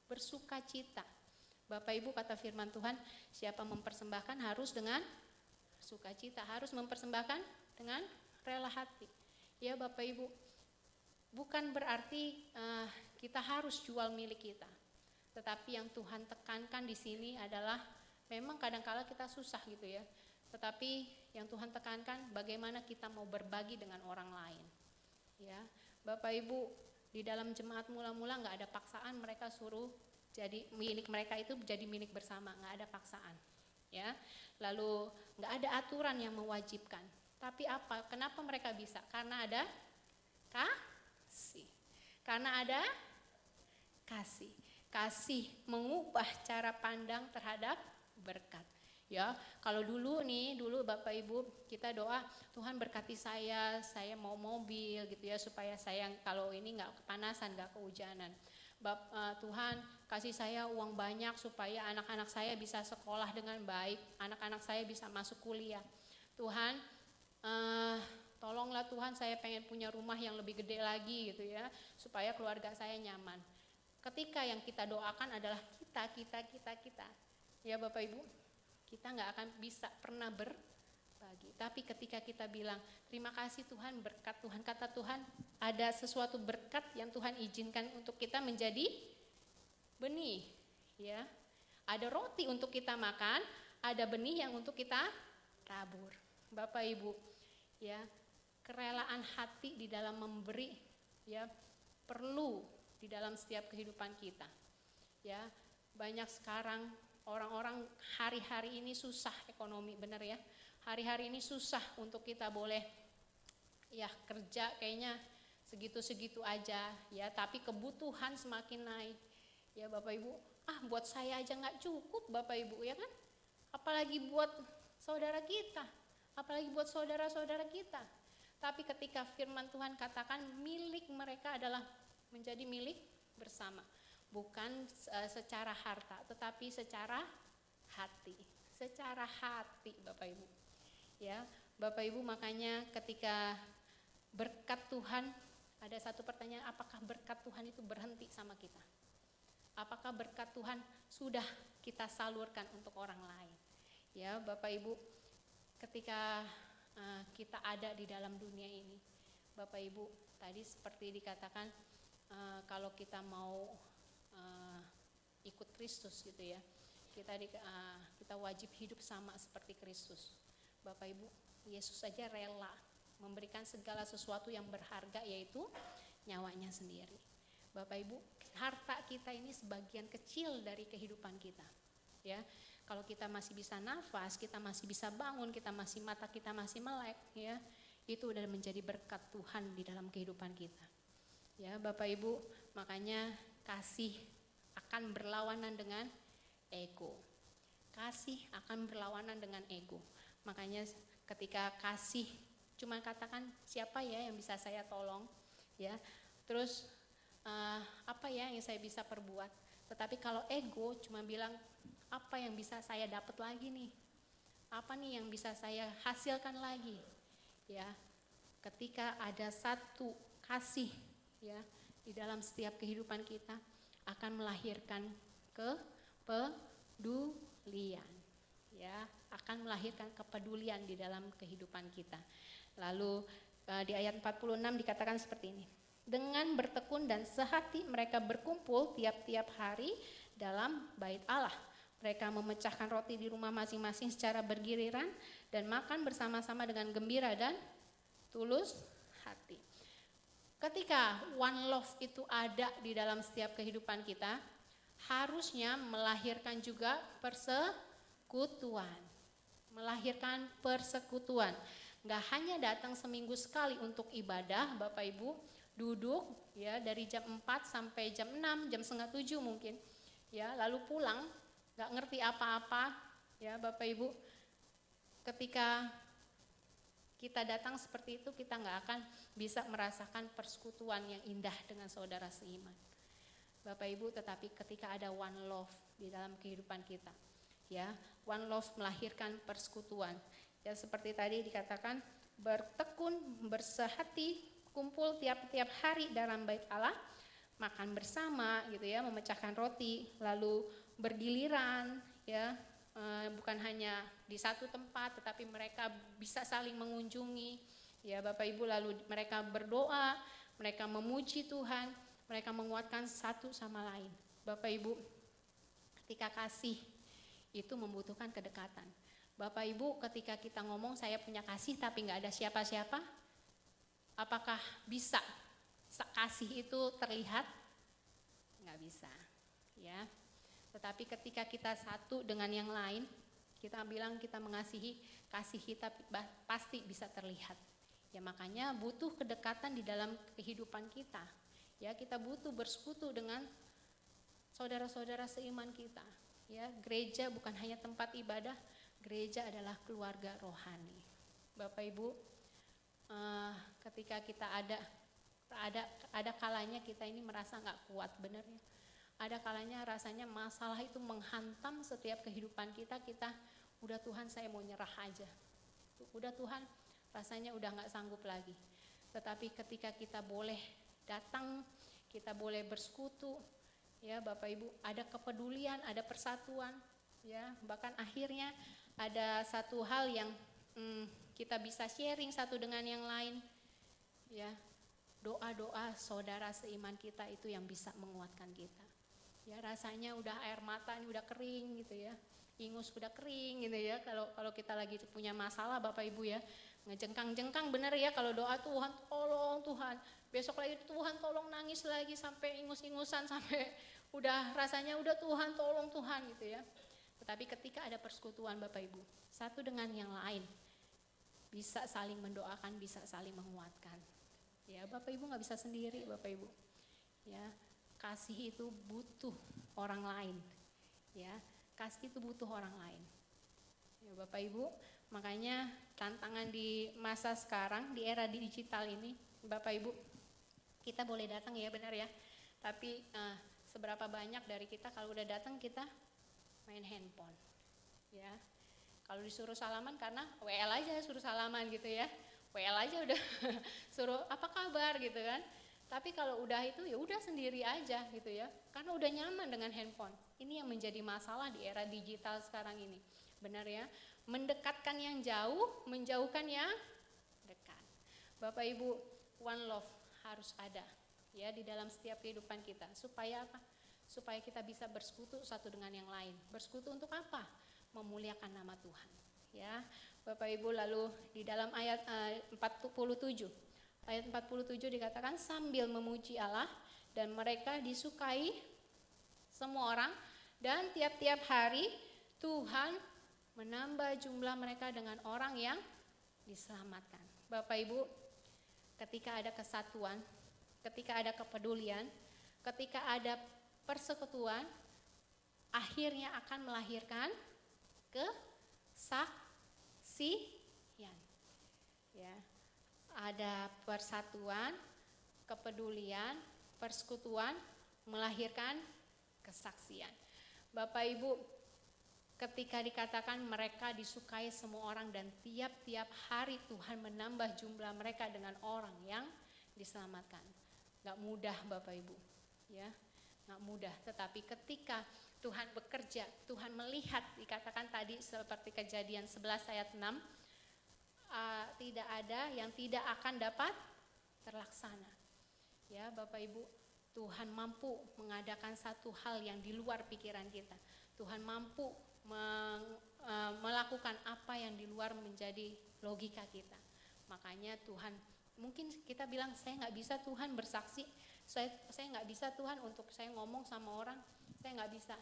bersuka cita. Bapak Ibu, kata firman Tuhan, siapa mempersembahkan harus dengan sukacita, harus mempersembahkan dengan rela hati. Ya Bapak Ibu, bukan berarti kita harus jual milik kita. Tetapi yang Tuhan tekankan di sini adalah memang kadang-kala kita susah gitu ya. Tetapi yang Tuhan tekankan bagaimana kita mau berbagi dengan orang lain. Ya, Bapak Ibu, di dalam jemaat mula-mula nggak ada paksaan, mereka suruh jadi milik mereka itu jadi milik bersama, nggak ada paksaan. Ya, lalu nggak ada aturan yang mewajibkan. Tapi apa? Kenapa mereka bisa? Karena ada kasih. Karena ada kasih. Kasih mengubah cara pandang terhadap berkat. Ya, kalau dulu Bapak Ibu kita doa, Tuhan berkati saya mau mobil gitu ya, supaya saya kalau ini nggak kepanasan, nggak kehujanan. Tuhan kasih saya uang banyak supaya anak-anak saya bisa sekolah dengan baik, anak-anak saya bisa masuk kuliah. Tuhan, tolonglah Tuhan, saya pengen punya rumah yang lebih gede lagi gitu ya, supaya keluarga saya nyaman. Ketika yang kita doakan adalah kita, ya Bapak Ibu, kita nggak akan bisa pernah berbagi. Tapi ketika kita bilang, terima kasih Tuhan, berkat Tuhan, kata Tuhan, ada sesuatu berkat yang Tuhan izinkan untuk kita menjadi benih. Ya, ada roti untuk kita makan, ada benih yang untuk kita tabur. Bapak Ibu, ya, kerelaan hati di dalam memberi, ya, perlu di dalam setiap kehidupan kita. Ya, banyak sekarang orang-orang hari-hari ini susah ekonomi, benar ya. Hari-hari ini susah untuk kita boleh ya kerja kayaknya segitu-segitu aja ya, tapi kebutuhan semakin naik. Ya Bapak Ibu, buat saya aja nggak cukup Bapak Ibu ya kan. Apalagi buat saudara kita, apalagi buat saudara-saudara kita. Tapi ketika firman Tuhan katakan milik mereka adalah menjadi milik bersama. Bukan secara harta, tetapi secara hati. Secara hati Bapak Ibu. Ya, Bapak Ibu, makanya ketika berkat Tuhan, ada satu pertanyaan, apakah berkat Tuhan itu berhenti sama kita? Apakah berkat Tuhan sudah kita salurkan untuk orang lain? Ya, Bapak Ibu, ketika kita ada di dalam dunia ini, Bapak Ibu, tadi seperti dikatakan kalau kita mau ikut Kristus gitu ya, kita wajib hidup sama seperti Kristus. Bapak Ibu, Yesus saja rela memberikan segala sesuatu yang berharga, yaitu nyawanya sendiri. Bapak Ibu, harta kita ini sebagian kecil dari kehidupan kita. Ya, kalau kita masih bisa nafas, kita masih bisa bangun, mata kita masih melek, ya, itu udah menjadi berkat Tuhan di dalam kehidupan kita. Ya, Bapak Ibu, makanya kasih akan berlawanan dengan ego. Kasih akan berlawanan dengan ego. Makanya ketika kasih cuma katakan siapa ya yang bisa saya tolong, ya. Terus apa ya yang saya bisa perbuat. Tetapi kalau ego cuma bilang apa yang bisa saya dapat lagi nih. Apa nih yang bisa saya hasilkan lagi. Ya. Ketika ada satu kasih ya di dalam setiap kehidupan kita akan melahirkan kepedulian, ya, akan melahirkan kepedulian di dalam kehidupan kita. Lalu di ayat 46 dikatakan seperti ini. Dengan bertekun dan sehati mereka berkumpul tiap-tiap hari dalam bait Allah. Mereka memecahkan roti di rumah masing-masing secara bergiliran dan makan bersama-sama dengan gembira dan tulus hati. Ketika one love itu ada di dalam setiap kehidupan kita, harusnya melahirkan juga persekutuan. Melahirkan persekutuan. Nggak hanya datang seminggu sekali untuk ibadah, Bapak Ibu, duduk ya dari jam 4 sampai jam 6, jam setengah 7 mungkin. Ya, lalu pulang, nggak ngerti apa-apa, ya Bapak Ibu. Ketika kita datang seperti itu, kita nggak akan bisa merasakan persekutuan yang indah dengan saudara seiman. Bapak Ibu, tetapi ketika ada one love di dalam kehidupan kita, ya, One Love melahirkan persekutuan. Ya seperti tadi dikatakan, bertekun, bersehati, kumpul tiap-tiap hari dalam bait Allah, makan bersama gitu ya, memecahkan roti, lalu bergiliran ya, bukan hanya di satu tempat tetapi mereka bisa saling mengunjungi ya Bapak Ibu, lalu mereka berdoa, mereka memuji Tuhan, mereka menguatkan satu sama lain. Bapak Ibu, ketika kasih itu membutuhkan kedekatan. Bapak Ibu, ketika kita ngomong saya punya kasih tapi nggak ada siapa-siapa, apakah bisa kasih itu terlihat? Nggak bisa, ya. Tetapi ketika kita satu dengan yang lain, kita bilang kita mengasihi, kasih kita pasti bisa terlihat. Ya makanya butuh kedekatan di dalam kehidupan kita. Ya kita butuh bersekutu dengan saudara-saudara seiman kita. Ya gereja bukan hanya tempat ibadah, gereja adalah keluarga rohani. Bapak Ibu, ketika kita ada kalanya kita ini merasa nggak kuat, benar ya. Ada kalanya rasanya masalah itu menghantam setiap kehidupan kita udah Tuhan saya mau nyerah aja. Udah Tuhan rasanya udah nggak sanggup lagi. Tetapi ketika kita boleh datang, kita boleh bersekutu, ya Bapak Ibu, ada kepedulian, ada persatuan, ya bahkan akhirnya ada satu hal yang kita bisa sharing satu dengan yang lain, ya doa-doa saudara seiman kita itu yang bisa menguatkan kita. Ya rasanya udah air mata ini udah kering gitu ya, ingus udah kering gitu ya. Kalau kita lagi punya masalah Bapak Ibu ya, ngejengkang-jengkang bener ya kalau doa Tuhan tolong Tuhan. Besok lagi Tuhan tolong, nangis lagi sampai ingus-ingusan, sampai udah rasanya udah Tuhan tolong Tuhan gitu ya. Tetapi ketika ada persekutuan Bapak Ibu, satu dengan yang lain, bisa saling mendoakan, bisa saling menguatkan. Ya Bapak Ibu nggak bisa sendiri Bapak Ibu. Ya kasih itu butuh orang lain. Ya kasih itu butuh orang lain. Ya Bapak Ibu, makanya tantangan di masa sekarang, di era digital ini, Bapak Ibu, kita boleh datang ya benar ya. Tapi seberapa banyak dari kita kalau udah datang kita main handphone. Ya. Kalau disuruh salaman karena WL aja suruh salaman gitu ya. WL aja udah suruh apa kabar gitu kan. Tapi kalau udah itu ya udah sendiri aja gitu ya. Karena udah nyaman dengan handphone. Ini yang menjadi masalah di era digital sekarang ini. Benar ya? Mendekatkan yang jauh, menjauhkan yang dekat. Bapak Ibu, one love harus ada ya di dalam setiap kehidupan kita. Supaya apa? Supaya kita bisa bersekutu satu dengan yang lain. Bersekutu untuk apa? Memuliakan nama Tuhan. Ya, Bapak Ibu, lalu di dalam ayat 47. Ayat 47 dikatakan sambil memuji Allah dan mereka disukai semua orang dan tiap-tiap hari Tuhan menambah jumlah mereka dengan orang yang diselamatkan. Bapak Ibu, ketika ada kesatuan, ketika ada kepedulian, ketika ada persekutuan, akhirnya akan melahirkan kesaksian. Ya. Ada persatuan, kepedulian, persekutuan melahirkan kesaksian. Bapak Ibu, ketika dikatakan mereka disukai semua orang dan tiap-tiap hari Tuhan menambah jumlah mereka dengan orang yang diselamatkan. Gak mudah Bapak Ibu, ya, gak mudah. Tetapi ketika Tuhan bekerja, Tuhan melihat, dikatakan tadi seperti Kejadian 11 ayat 6, tidak ada yang tidak akan dapat terlaksana. Ya Bapak Ibu, Tuhan mampu mengadakan satu hal yang di luar pikiran kita. Tuhan mampu melakukan apa yang di luar menjadi logika kita. Makanya Tuhan, mungkin kita bilang saya nggak bisa Tuhan bersaksi, saya nggak bisa Tuhan untuk saya ngomong sama orang, saya nggak bisa.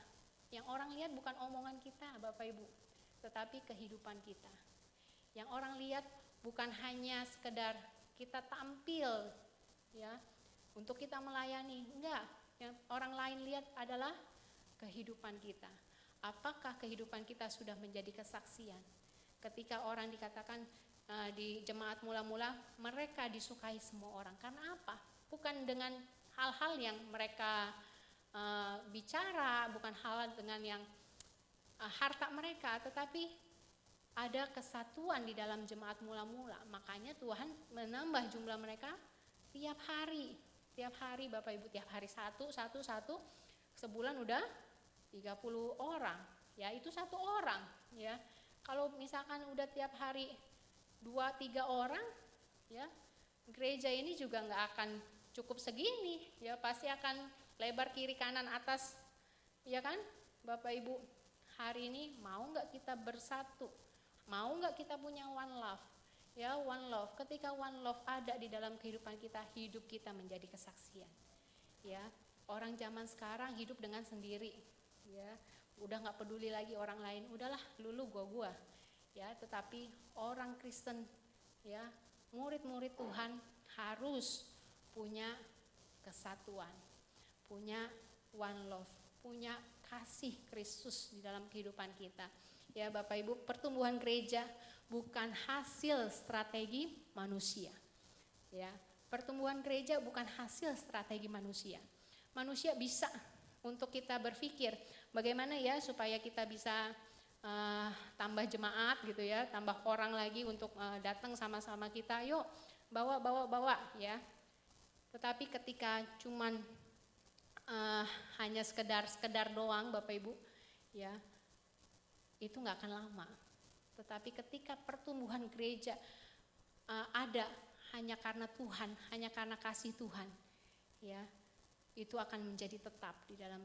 Yang orang lihat bukan omongan kita Bapak Ibu, tetapi kehidupan kita. Yang orang lihat bukan hanya sekedar kita tampil ya untuk kita melayani, enggak. Yang orang lain lihat adalah kehidupan kita. Apakah kehidupan kita sudah menjadi kesaksian? Ketika orang dikatakan di jemaat mula-mula mereka disukai semua orang, karena apa? Bukan dengan hal-hal yang mereka bicara, bukan hal dengan yang harta mereka, tetapi ada kesatuan di dalam jemaat mula-mula. Makanya Tuhan menambah jumlah mereka tiap hari. Tiap hari Bapak Ibu, tiap hari satu. Sebulan udah 30 orang. Ya, itu satu orang, ya. Kalau misalkan udah tiap hari 2-3 orang, ya, gereja ini juga nggak akan cukup segini, ya, pasti akan lebar kiri kanan atas, ya kan, Bapak Ibu. Hari ini mau nggak kita bersatu, mau nggak kita punya one love, ya, one love. Ketika one love ada di dalam kehidupan kita, hidup kita menjadi kesaksian, ya. Orang zaman sekarang hidup dengan sendiri, ya, udah nggak peduli lagi orang lain, udahlah lulu gua, ya. Tetapi orang Kristen, ya, murid-murid Tuhan harus punya kesatuan, punya one love, punya kasih Kristus di dalam kehidupan kita. Ya Bapak Ibu, pertumbuhan gereja bukan hasil strategi manusia. Ya, pertumbuhan gereja bukan hasil strategi manusia. Manusia bisa untuk kita berpikir bagaimana ya supaya kita bisa tambah jemaat gitu ya, tambah orang lagi untuk datang sama-sama kita. Yuk, bawa ya. Tetapi ketika cuman hanya sekedar doang Bapak Ibu, ya, itu nggak akan lama. Tetapi ketika pertumbuhan gereja ada hanya karena Tuhan, hanya karena kasih Tuhan, ya, itu akan menjadi tetap di dalam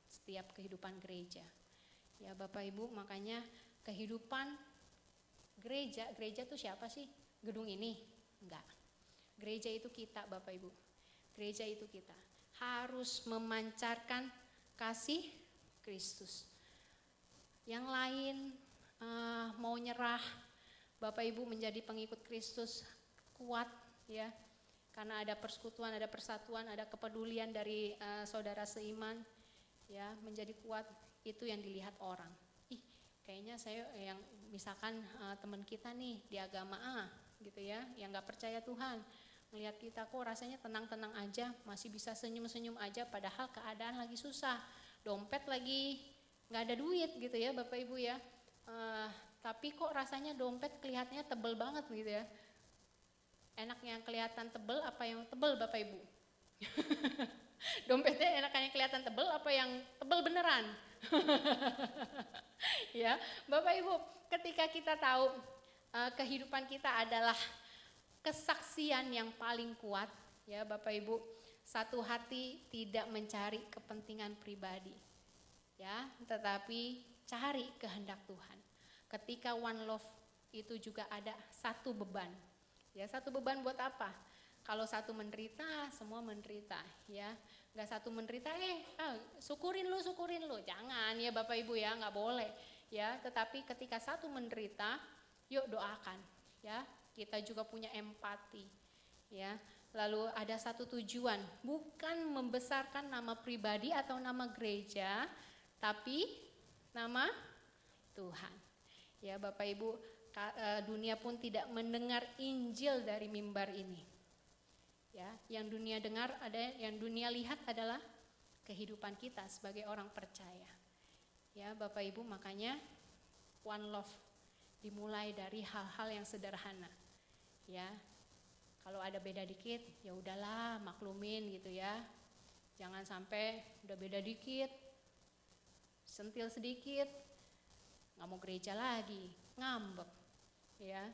setiap kehidupan gereja. Ya Bapak Ibu, makanya kehidupan gereja itu siapa sih? Gedung ini? Enggak. Gereja itu kita Bapak Ibu. Gereja itu kita. Harus memancarkan kasih Kristus. Yang lain mau nyerah, Bapak Ibu menjadi pengikut Kristus kuat, ya, karena ada persekutuan, ada persatuan, ada kepedulian dari saudara seiman, ya, menjadi kuat, itu yang dilihat orang. Ih, kayaknya saya yang misalkan teman kita nih di agama A gitu ya, yang nggak percaya Tuhan, melihat kita kok rasanya tenang-tenang aja, masih bisa senyum-senyum aja, padahal keadaan lagi susah, dompet lagi nggak ada duit gitu ya Bapak Ibu ya. Tapi kok rasanya dompet kelihatannya tebel banget gitu ya. Enak yang kelihatan tebel apa yang tebel Bapak Ibu? Dompetnya enaknya kelihatan tebel apa yang tebel beneran? Ya, Bapak Ibu, ketika kita tahu kehidupan kita adalah kesaksian yang paling kuat, ya Bapak Ibu, satu hati tidak mencari kepentingan pribadi, ya, tetapi cari kehendak Tuhan. Ketika one love itu juga ada satu beban, ya, satu beban buat apa? Kalau satu menderita, semua menderita, ya. Nggak satu menderita, syukurin lu, jangan ya Bapak Ibu ya, nggak boleh, ya. Tetapi ketika satu menderita, yuk doakan, ya. Kita juga punya empati, ya. Lalu ada satu tujuan, bukan membesarkan nama pribadi atau nama gereja, tapi nama Tuhan. Ya Bapak Ibu, dunia pun tidak mendengar Injil dari mimbar ini. Ya, yang dunia dengar yang dunia lihat adalah kehidupan kita sebagai orang percaya. Ya Bapak Ibu, makanya one love dimulai dari hal-hal yang sederhana. Ya, kalau ada beda dikit, ya udahlah maklumin gitu ya. Jangan sampai udah beda dikit, sentil sedikit, nggak mau gereja lagi, ngambek, ya,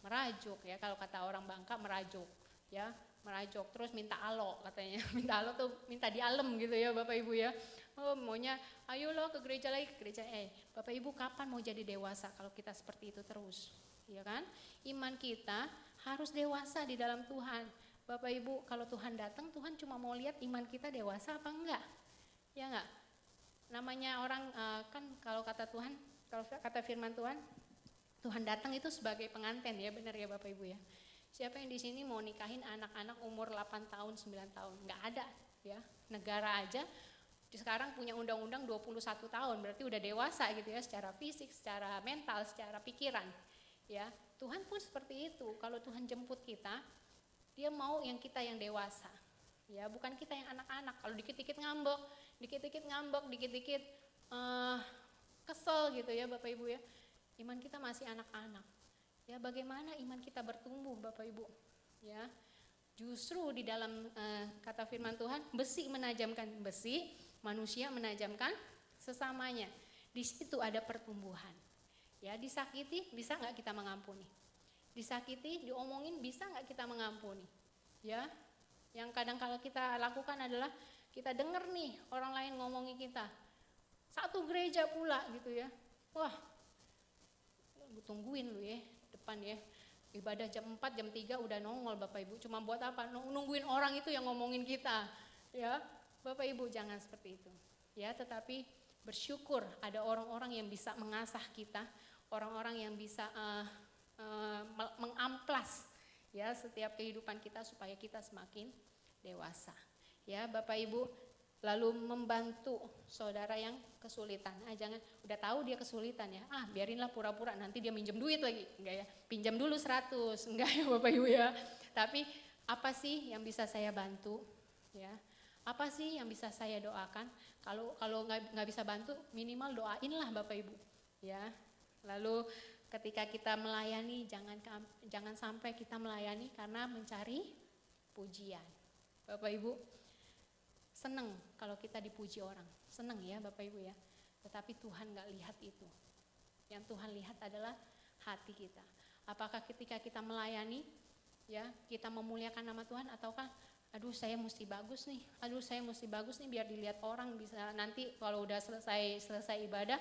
merajuk ya, kalau kata orang Bangka merajuk, ya, merajuk terus minta alo katanya, minta alo tuh minta dialem gitu ya Bapak Ibu ya. Oh maunya ayo lo ke gereja lagi, ke gereja. Bapak Ibu kapan mau jadi dewasa kalau kita seperti itu terus, ya kan? Iman kita harus dewasa di dalam Tuhan. Bapak Ibu, kalau Tuhan datang, Tuhan cuma mau lihat iman kita dewasa apa enggak, ya enggak? Namanya orang kan kalau kata Tuhan, kalau kata firman Tuhan, Tuhan datang itu sebagai pengantin, ya benar ya Bapak Ibu ya. Siapa yang di sini mau nikahin anak-anak umur 8 tahun, 9 tahun? Enggak ada, ya. Negara aja sekarang punya undang-undang 21 tahun, berarti udah dewasa gitu ya, secara fisik, secara mental, secara pikiran. Ya, Tuhan pun seperti itu. Kalau Tuhan jemput kita, Dia mau yang kita yang dewasa. Ya, bukan kita yang anak-anak. Kalau dikit-dikit ngambek, dikit-dikit kesel gitu ya Bapak Ibu ya. Iman kita masih anak-anak. Ya, bagaimana iman kita bertumbuh Bapak Ibu? Ya. Justru di dalam kata firman Tuhan, besi menajamkan besi, manusia menajamkan sesamanya. Di situ ada pertumbuhan. Ya, disakiti bisa nggak kita mengampuni? Disakiti, diomongin bisa nggak kita mengampuni? Ya, yang kadang kalau kita lakukan adalah kita dengar nih orang lain ngomongin kita. Satu gereja pula gitu ya. Wah, gue tungguin lu ya depan ya. Ibadah jam 4, jam 3 udah nongol Bapak Ibu. Cuma buat apa? Nungguin orang itu yang ngomongin kita. Ya, Bapak Ibu jangan seperti itu. Ya, tetapi bersyukur ada orang-orang yang bisa mengasah kita, orang-orang yang bisa mengamplas ya setiap kehidupan kita supaya kita semakin dewasa. Ya, Bapak Ibu, lalu membantu saudara yang kesulitan. Jangan udah tahu dia kesulitan ya. Biarinlah pura-pura nanti dia minjem duit lagi. Enggak ya. Pinjam dulu 100. Enggak ya Bapak Ibu ya. Tapi apa sih yang bisa saya bantu? Ya. Apa sih yang bisa saya doakan? Kalau nggak bisa bantu, minimal doainlah Bapak Ibu. Ya. Lalu ketika kita melayani, jangan sampai kita melayani karena mencari pujian. Bapak Ibu, senang kalau kita dipuji orang, senang ya Bapak Ibu ya. Tetapi Tuhan gak lihat itu. Yang Tuhan lihat adalah hati kita. Apakah ketika kita melayani, ya kita memuliakan nama Tuhan, ataukah aduh saya mesti bagus nih, biar dilihat orang, bisa nanti kalau udah selesai ibadah,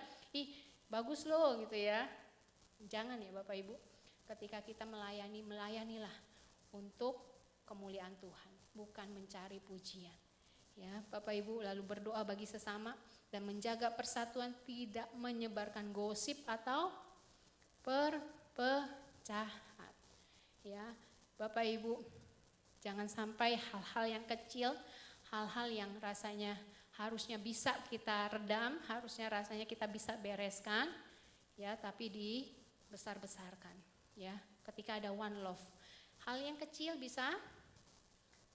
bagus loh gitu ya. Jangan ya Bapak Ibu, ketika kita melayanilah untuk kemuliaan Tuhan, bukan mencari pujian. Ya, Bapak Ibu lalu berdoa bagi sesama dan menjaga persatuan, tidak menyebarkan gosip atau perpecahan. Ya, Bapak Ibu, jangan sampai hal-hal yang kecil, hal-hal yang rasanya harusnya bisa kita redam, harusnya rasanya kita bisa bereskan, ya, tapi dibesar-besarkan. Ya, ketika ada one love, hal yang kecil bisa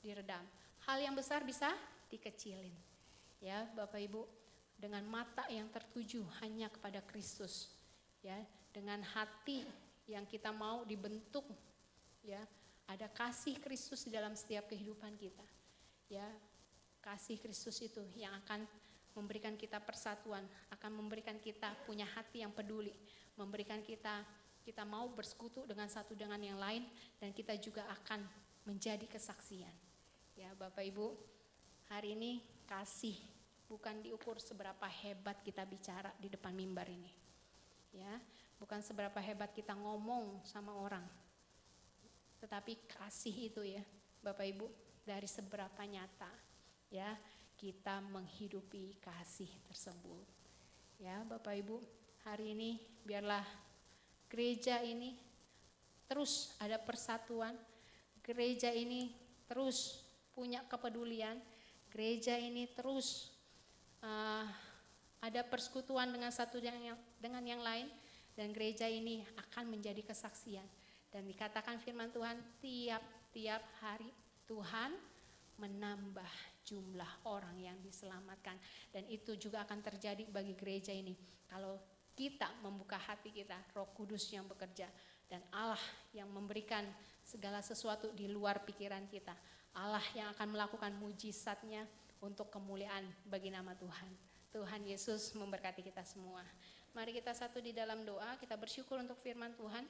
diredam, hal yang besar bisa dikecilin. Ya, Bapak Ibu, dengan mata yang tertuju hanya kepada Kristus, ya, dengan hati yang kita mau dibentuk, ya, ada kasih Kristus di dalam setiap kehidupan kita. Ya, kasih Kristus itu yang akan memberikan kita persatuan, akan memberikan kita punya hati yang peduli, memberikan kita mau bersekutu dengan satu dengan yang lain, dan kita juga akan menjadi kesaksian. Ya, Bapak Ibu, hari ini kasih bukan diukur seberapa hebat kita bicara di depan mimbar ini. Ya, bukan seberapa hebat kita ngomong sama orang. Tetapi kasih itu ya, Bapak Ibu, dari seberapa nyata ya kita menghidupi kasih tersebut. Ya, Bapak Ibu, hari ini biarlah gereja ini terus ada persatuan, gereja ini terus punya kepedulian, gereja ini terus ada persekutuan dengan satu dengan yang lain, dan gereja ini akan menjadi kesaksian. Dan dikatakan firman Tuhan, tiap hari Tuhan menambah jumlah orang yang diselamatkan, dan itu juga akan terjadi bagi gereja ini kalau kita membuka hati kita, Roh Kudus yang bekerja, dan Allah yang memberikan segala sesuatu di luar pikiran kita. Allah yang akan melakukan mujizatnya untuk kemuliaan bagi nama Tuhan. Tuhan Yesus memberkati kita semua. Mari kita satu di dalam doa, kita bersyukur untuk firman Tuhan.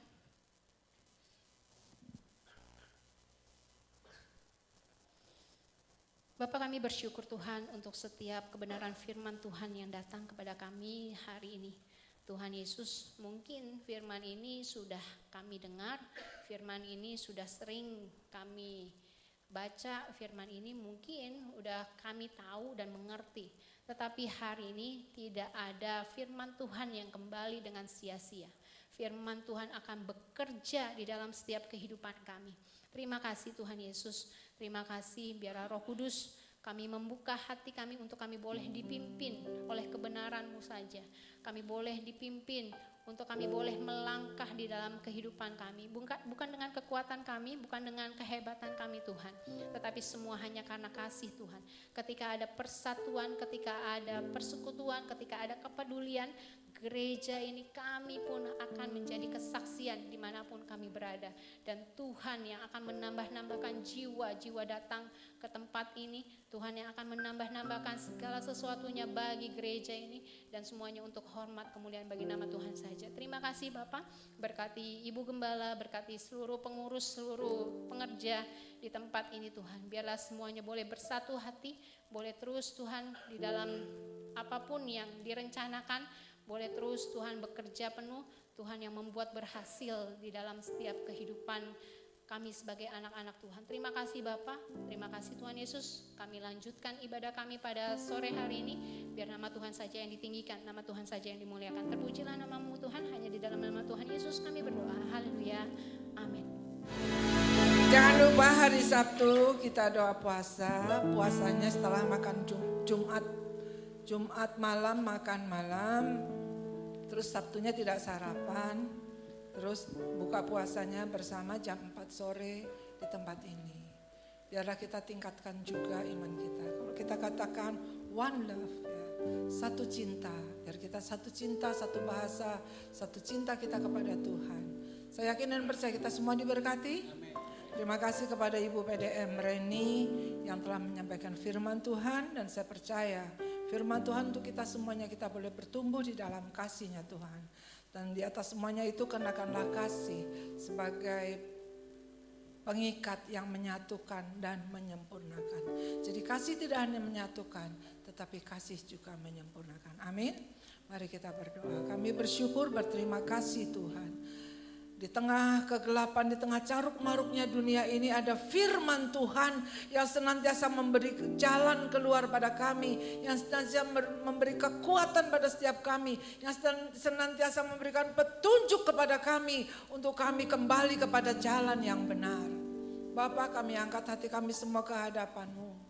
Bapa, kami bersyukur Tuhan untuk setiap kebenaran firman Tuhan yang datang kepada kami hari ini. Tuhan Yesus, mungkin firman ini sudah kami dengar, firman ini sudah sering kami baca, firman ini mungkin udah kami tahu dan mengerti. Tetapi hari ini tidak ada firman Tuhan yang kembali dengan sia-sia. Firman Tuhan akan bekerja di dalam setiap kehidupan kami. Terima kasih Tuhan Yesus, terima kasih biarlah Roh Kudus kami membuka hati kami untuk kami boleh dipimpin oleh kebenaran-Mu saja. Kami boleh dipimpin untuk kami boleh melangkah di dalam kehidupan kami. Bukan dengan kekuatan kami, bukan dengan kehebatan kami Tuhan. Tetapi semua hanya karena kasih Tuhan. Ketika ada persatuan, ketika ada persekutuan, ketika ada kepedulian, gereja ini kami pun akan menjadi kesaksian dimanapun kami berada. Dan Tuhan yang akan menambah-nambahkan jiwa-jiwa datang ke tempat ini. Tuhan yang akan menambah-nambahkan segala sesuatunya bagi gereja ini. Dan semuanya untuk hormat kemuliaan bagi nama Tuhan saja. Terima kasih Bapak, berkati Ibu Gembala, berkati seluruh pengurus, seluruh pengerja di tempat ini Tuhan. Biarlah semuanya boleh bersatu hati, boleh terus Tuhan di dalam apapun yang direncanakan, boleh terus Tuhan bekerja penuh, Tuhan yang membuat berhasil di dalam setiap kehidupan kami sebagai anak-anak Tuhan. Terima kasih Bapak, terima kasih Tuhan Yesus. Kami lanjutkan ibadah kami pada sore hari ini, biar nama Tuhan saja yang ditinggikan, nama Tuhan saja yang dimuliakan. Terpujilah nama-Mu Tuhan, hanya di dalam nama Tuhan Yesus kami berdoa. Haleluya, amin. Jangan lupa hari Sabtu kita doa puasa. Puasanya setelah makan Jumat malam makan malam. Terus Sabtunya tidak sarapan. Terus buka puasanya bersama jam 4 sore di tempat ini. Biarlah kita tingkatkan juga iman kita. Kalau kita katakan one love, ya, satu cinta. Biar kita satu cinta, satu bahasa, satu cinta kita kepada Tuhan. Saya yakin dan percaya kita semua diberkati. Terima kasih kepada Ibu PDM Reni yang telah menyampaikan firman Tuhan. Dan saya percaya firman Tuhan untuk kita semuanya, kita boleh bertumbuh di dalam kasih-Nya Tuhan. Dan di atas semuanya itu kenakanlah kasih sebagai pengikat yang menyatukan dan menyempurnakan. Jadi kasih tidak hanya menyatukan, tetapi kasih juga menyempurnakan. Amin. Mari kita berdoa. Kami bersyukur, berterima kasih Tuhan. Di tengah kegelapan, di tengah caruk maruknya dunia ini ada firman Tuhan yang senantiasa memberi jalan keluar pada kami, yang senantiasa memberi kekuatan pada setiap kami, yang senantiasa memberikan petunjuk kepada kami untuk kami kembali kepada jalan yang benar. Bapa, kami angkat hati kami semua ke hadapan-Mu.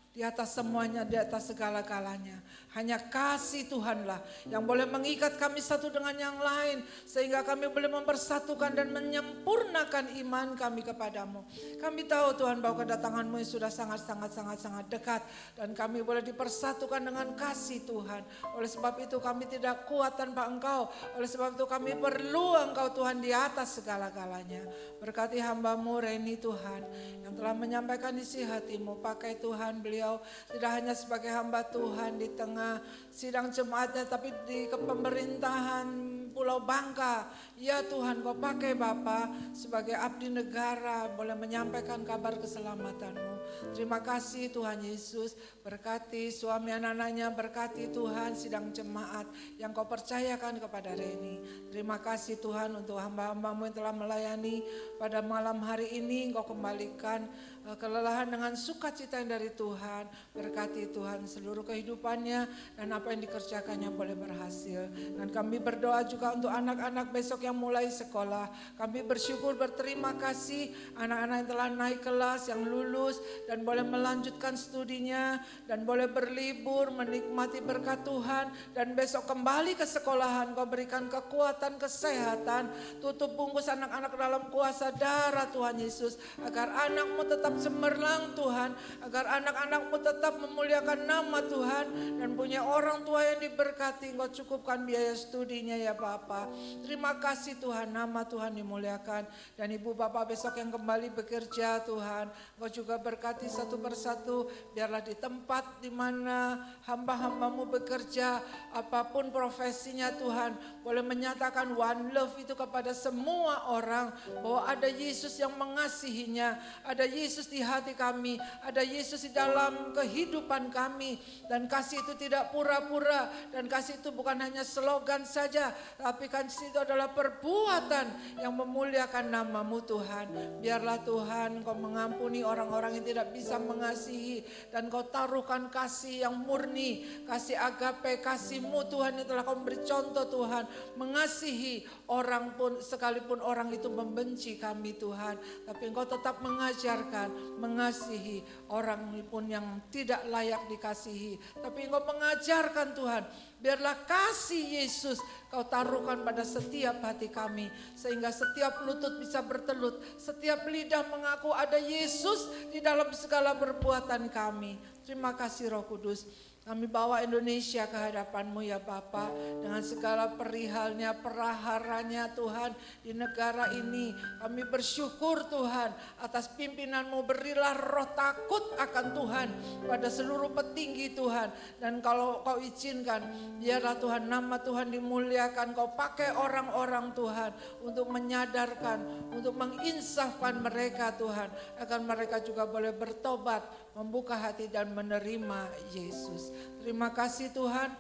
Di atas semuanya, di atas segala-galanya, hanya kasih Tuhanlah yang boleh mengikat kami satu dengan yang lain, sehingga kami boleh mempersatukan dan menyempurnakan iman kami kepadamu. Kami tahu Tuhan bahwa kedatangan-Mu sudah sangat dekat, dan kami boleh dipersatukan dengan kasih Tuhan. Oleh sebab itu kami tidak kuat tanpa Engkau. Oleh sebab itu kami perlu Engkau Tuhan di atas segala-galanya. Berkati hamba-Mu Reni Tuhan, yang telah menyampaikan isi hati-Mu. Pakai Tuhan beliau tidak hanya sebagai hamba Tuhan di tengah sidang jemaatnya, tapi di pemerintahan Pulau Bangka. Ya Tuhan, Kau pakai Bapa sebagai abdi negara, boleh menyampaikan kabar keselamatan-Mu. Terima kasih Tuhan Yesus. Berkati suami anak-anaknya, berkati Tuhan sidang jemaat yang Kau percayakan kepada Reni. Terima kasih Tuhan untuk hamba-hamba-Mu yang telah melayani pada malam hari ini. Kau kembalikan kelelahan dengan sukacita yang dari Tuhan. Berkati Tuhan seluruh kehidupannya dan apa yang dikerjakannya boleh berhasil. Dan kami berdoa juga untuk anak-anak besok yang mulai sekolah. Kami bersyukur, berterima kasih anak-anak yang telah naik kelas, yang lulus dan boleh melanjutkan studinya dan boleh berlibur menikmati berkat Tuhan. Dan besok kembali ke sekolahan, Kau berikan kekuatan, kesehatan, tutup bungkus anak-anak dalam kuasa darah Tuhan Yesus, agar anak-Mu tetap cemerlang Tuhan, agar anak-anak-Mu tetap memuliakan nama Tuhan dan punya orang tua yang diberkati. Engkau cukupkan biaya studinya ya Bapa. Terima kasih Tuhan, nama Tuhan dimuliakan. Dan Ibu Bapak besok yang kembali bekerja Tuhan, Engkau juga berkati satu persatu. Biarlah di tempat di mana hamba-hamba-Mu bekerja, apapun profesinya Tuhan, boleh menyatakan one love itu kepada semua orang, bahwa ada Yesus yang mengasihinya, ada Yesus di hati kami, ada Yesus di dalam kehidupan kami. Dan kasih itu tidak pura-pura, dan kasih itu bukan hanya slogan saja, tapi kasih itu adalah perbuatan yang memuliakan nama-Mu Tuhan. Biarlah Tuhan Kau mengampuni orang-orang yang tidak bisa mengasihi, dan Kau taruhkan kasih yang murni, kasih agape, kasih-Mu Tuhan yang telah Kau beri contoh Tuhan, mengasihi orang pun sekalipun orang itu membenci kami Tuhan, tapi Engkau tetap mengajarkan mengasihi orang pun yang tidak layak dikasihi, tapi Engkau mengajarkan Tuhan, biarlah kasih Yesus Kau taruhkan pada setiap hati kami, sehingga setiap lutut bisa bertelut, setiap lidah mengaku ada Yesus di dalam segala perbuatan kami. Terima kasih Roh Kudus. Kami bawa Indonesia ke hadapan-Mu ya Bapa, dengan segala perihalnya, peraharanya Tuhan di negara ini. Kami bersyukur Tuhan atas pimpinan-Mu, berilah roh takut akan Tuhan pada seluruh petinggi Tuhan. Dan kalau Kau izinkan, biarlah Tuhan nama Tuhan dimuliakan, Kau pakai orang-orang Tuhan untuk menyadarkan, untuk menginsafkan mereka Tuhan, agar mereka juga boleh bertobat, membuka hati dan menerima Yesus. Terima kasih Tuhan,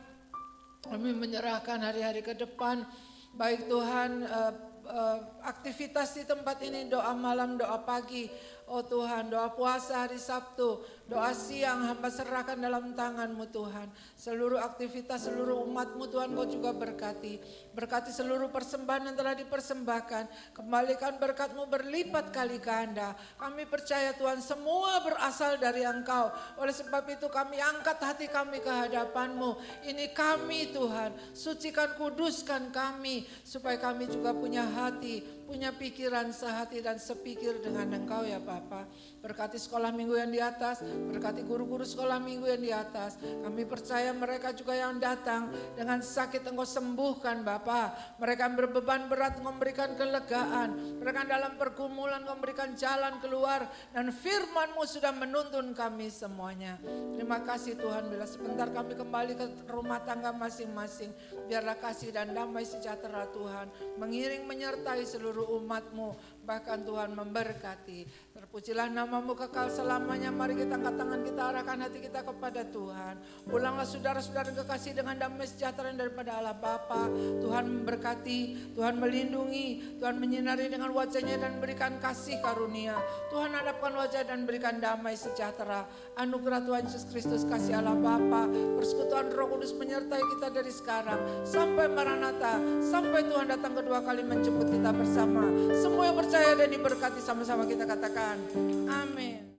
kami menyerahkan hari-hari ke depan, baik Tuhan aktivitas di tempat ini, doa malam, doa pagi, oh Tuhan, doa puasa hari Sabtu, doa siang, hamba serahkan dalam tangan-Mu Tuhan. Seluruh aktivitas, seluruh umat-Mu Tuhan, Kau juga berkati. Berkati seluruh persembahan yang telah dipersembahkan. Kembalikan berkat-Mu berlipat kali ganda. Kami percaya Tuhan, semua berasal dari Engkau. Oleh sebab itu kami angkat hati kami ke hadapan-Mu. Ini kami Tuhan, sucikan, kuduskan kami, supaya kami juga punya hati, punya pikiran sehati dan sepikir dengan Engkau ya Bapa. Berkati sekolah minggu yang di atas, berkati guru-guru sekolah minggu yang di atas. Kami percaya mereka juga yang datang dengan sakit Engkau sembuhkan Bapa. Mereka yang berbeban berat memberikan kelegaan. Mereka dalam pergumulan memberikan jalan keluar. Dan firman-Mu sudah menuntun kami semuanya. Terima kasih Tuhan, bila sebentar kami kembali ke rumah tangga masing-masing. Biarlah kasih dan damai sejahtera Tuhan mengiring menyertai seluruh umat-Mu. Bahkan Tuhan memberkati. Terpujilah nama-Mu kekal selamanya. Mari kita angkat tangan, kita arahkan hati kita kepada Tuhan. Pulanglah saudara-saudara kekasih dengan damai sejahtera daripada Allah Bapa. Tuhan memberkati, Tuhan melindungi, Tuhan menyinari dengan wajah-Nya dan berikan kasih karunia. Tuhan hadapkan wajah dan berikan damai sejahtera. Anugerah Tuhan Yesus Kristus, kasih Allah Bapa, persekutuan Roh Kudus menyertai kita dari sekarang sampai Maranatha, sampai Tuhan datang kedua kali menjemput kita bersama. Semua yang percaya dan diberkati sama-sama kita katakan amin.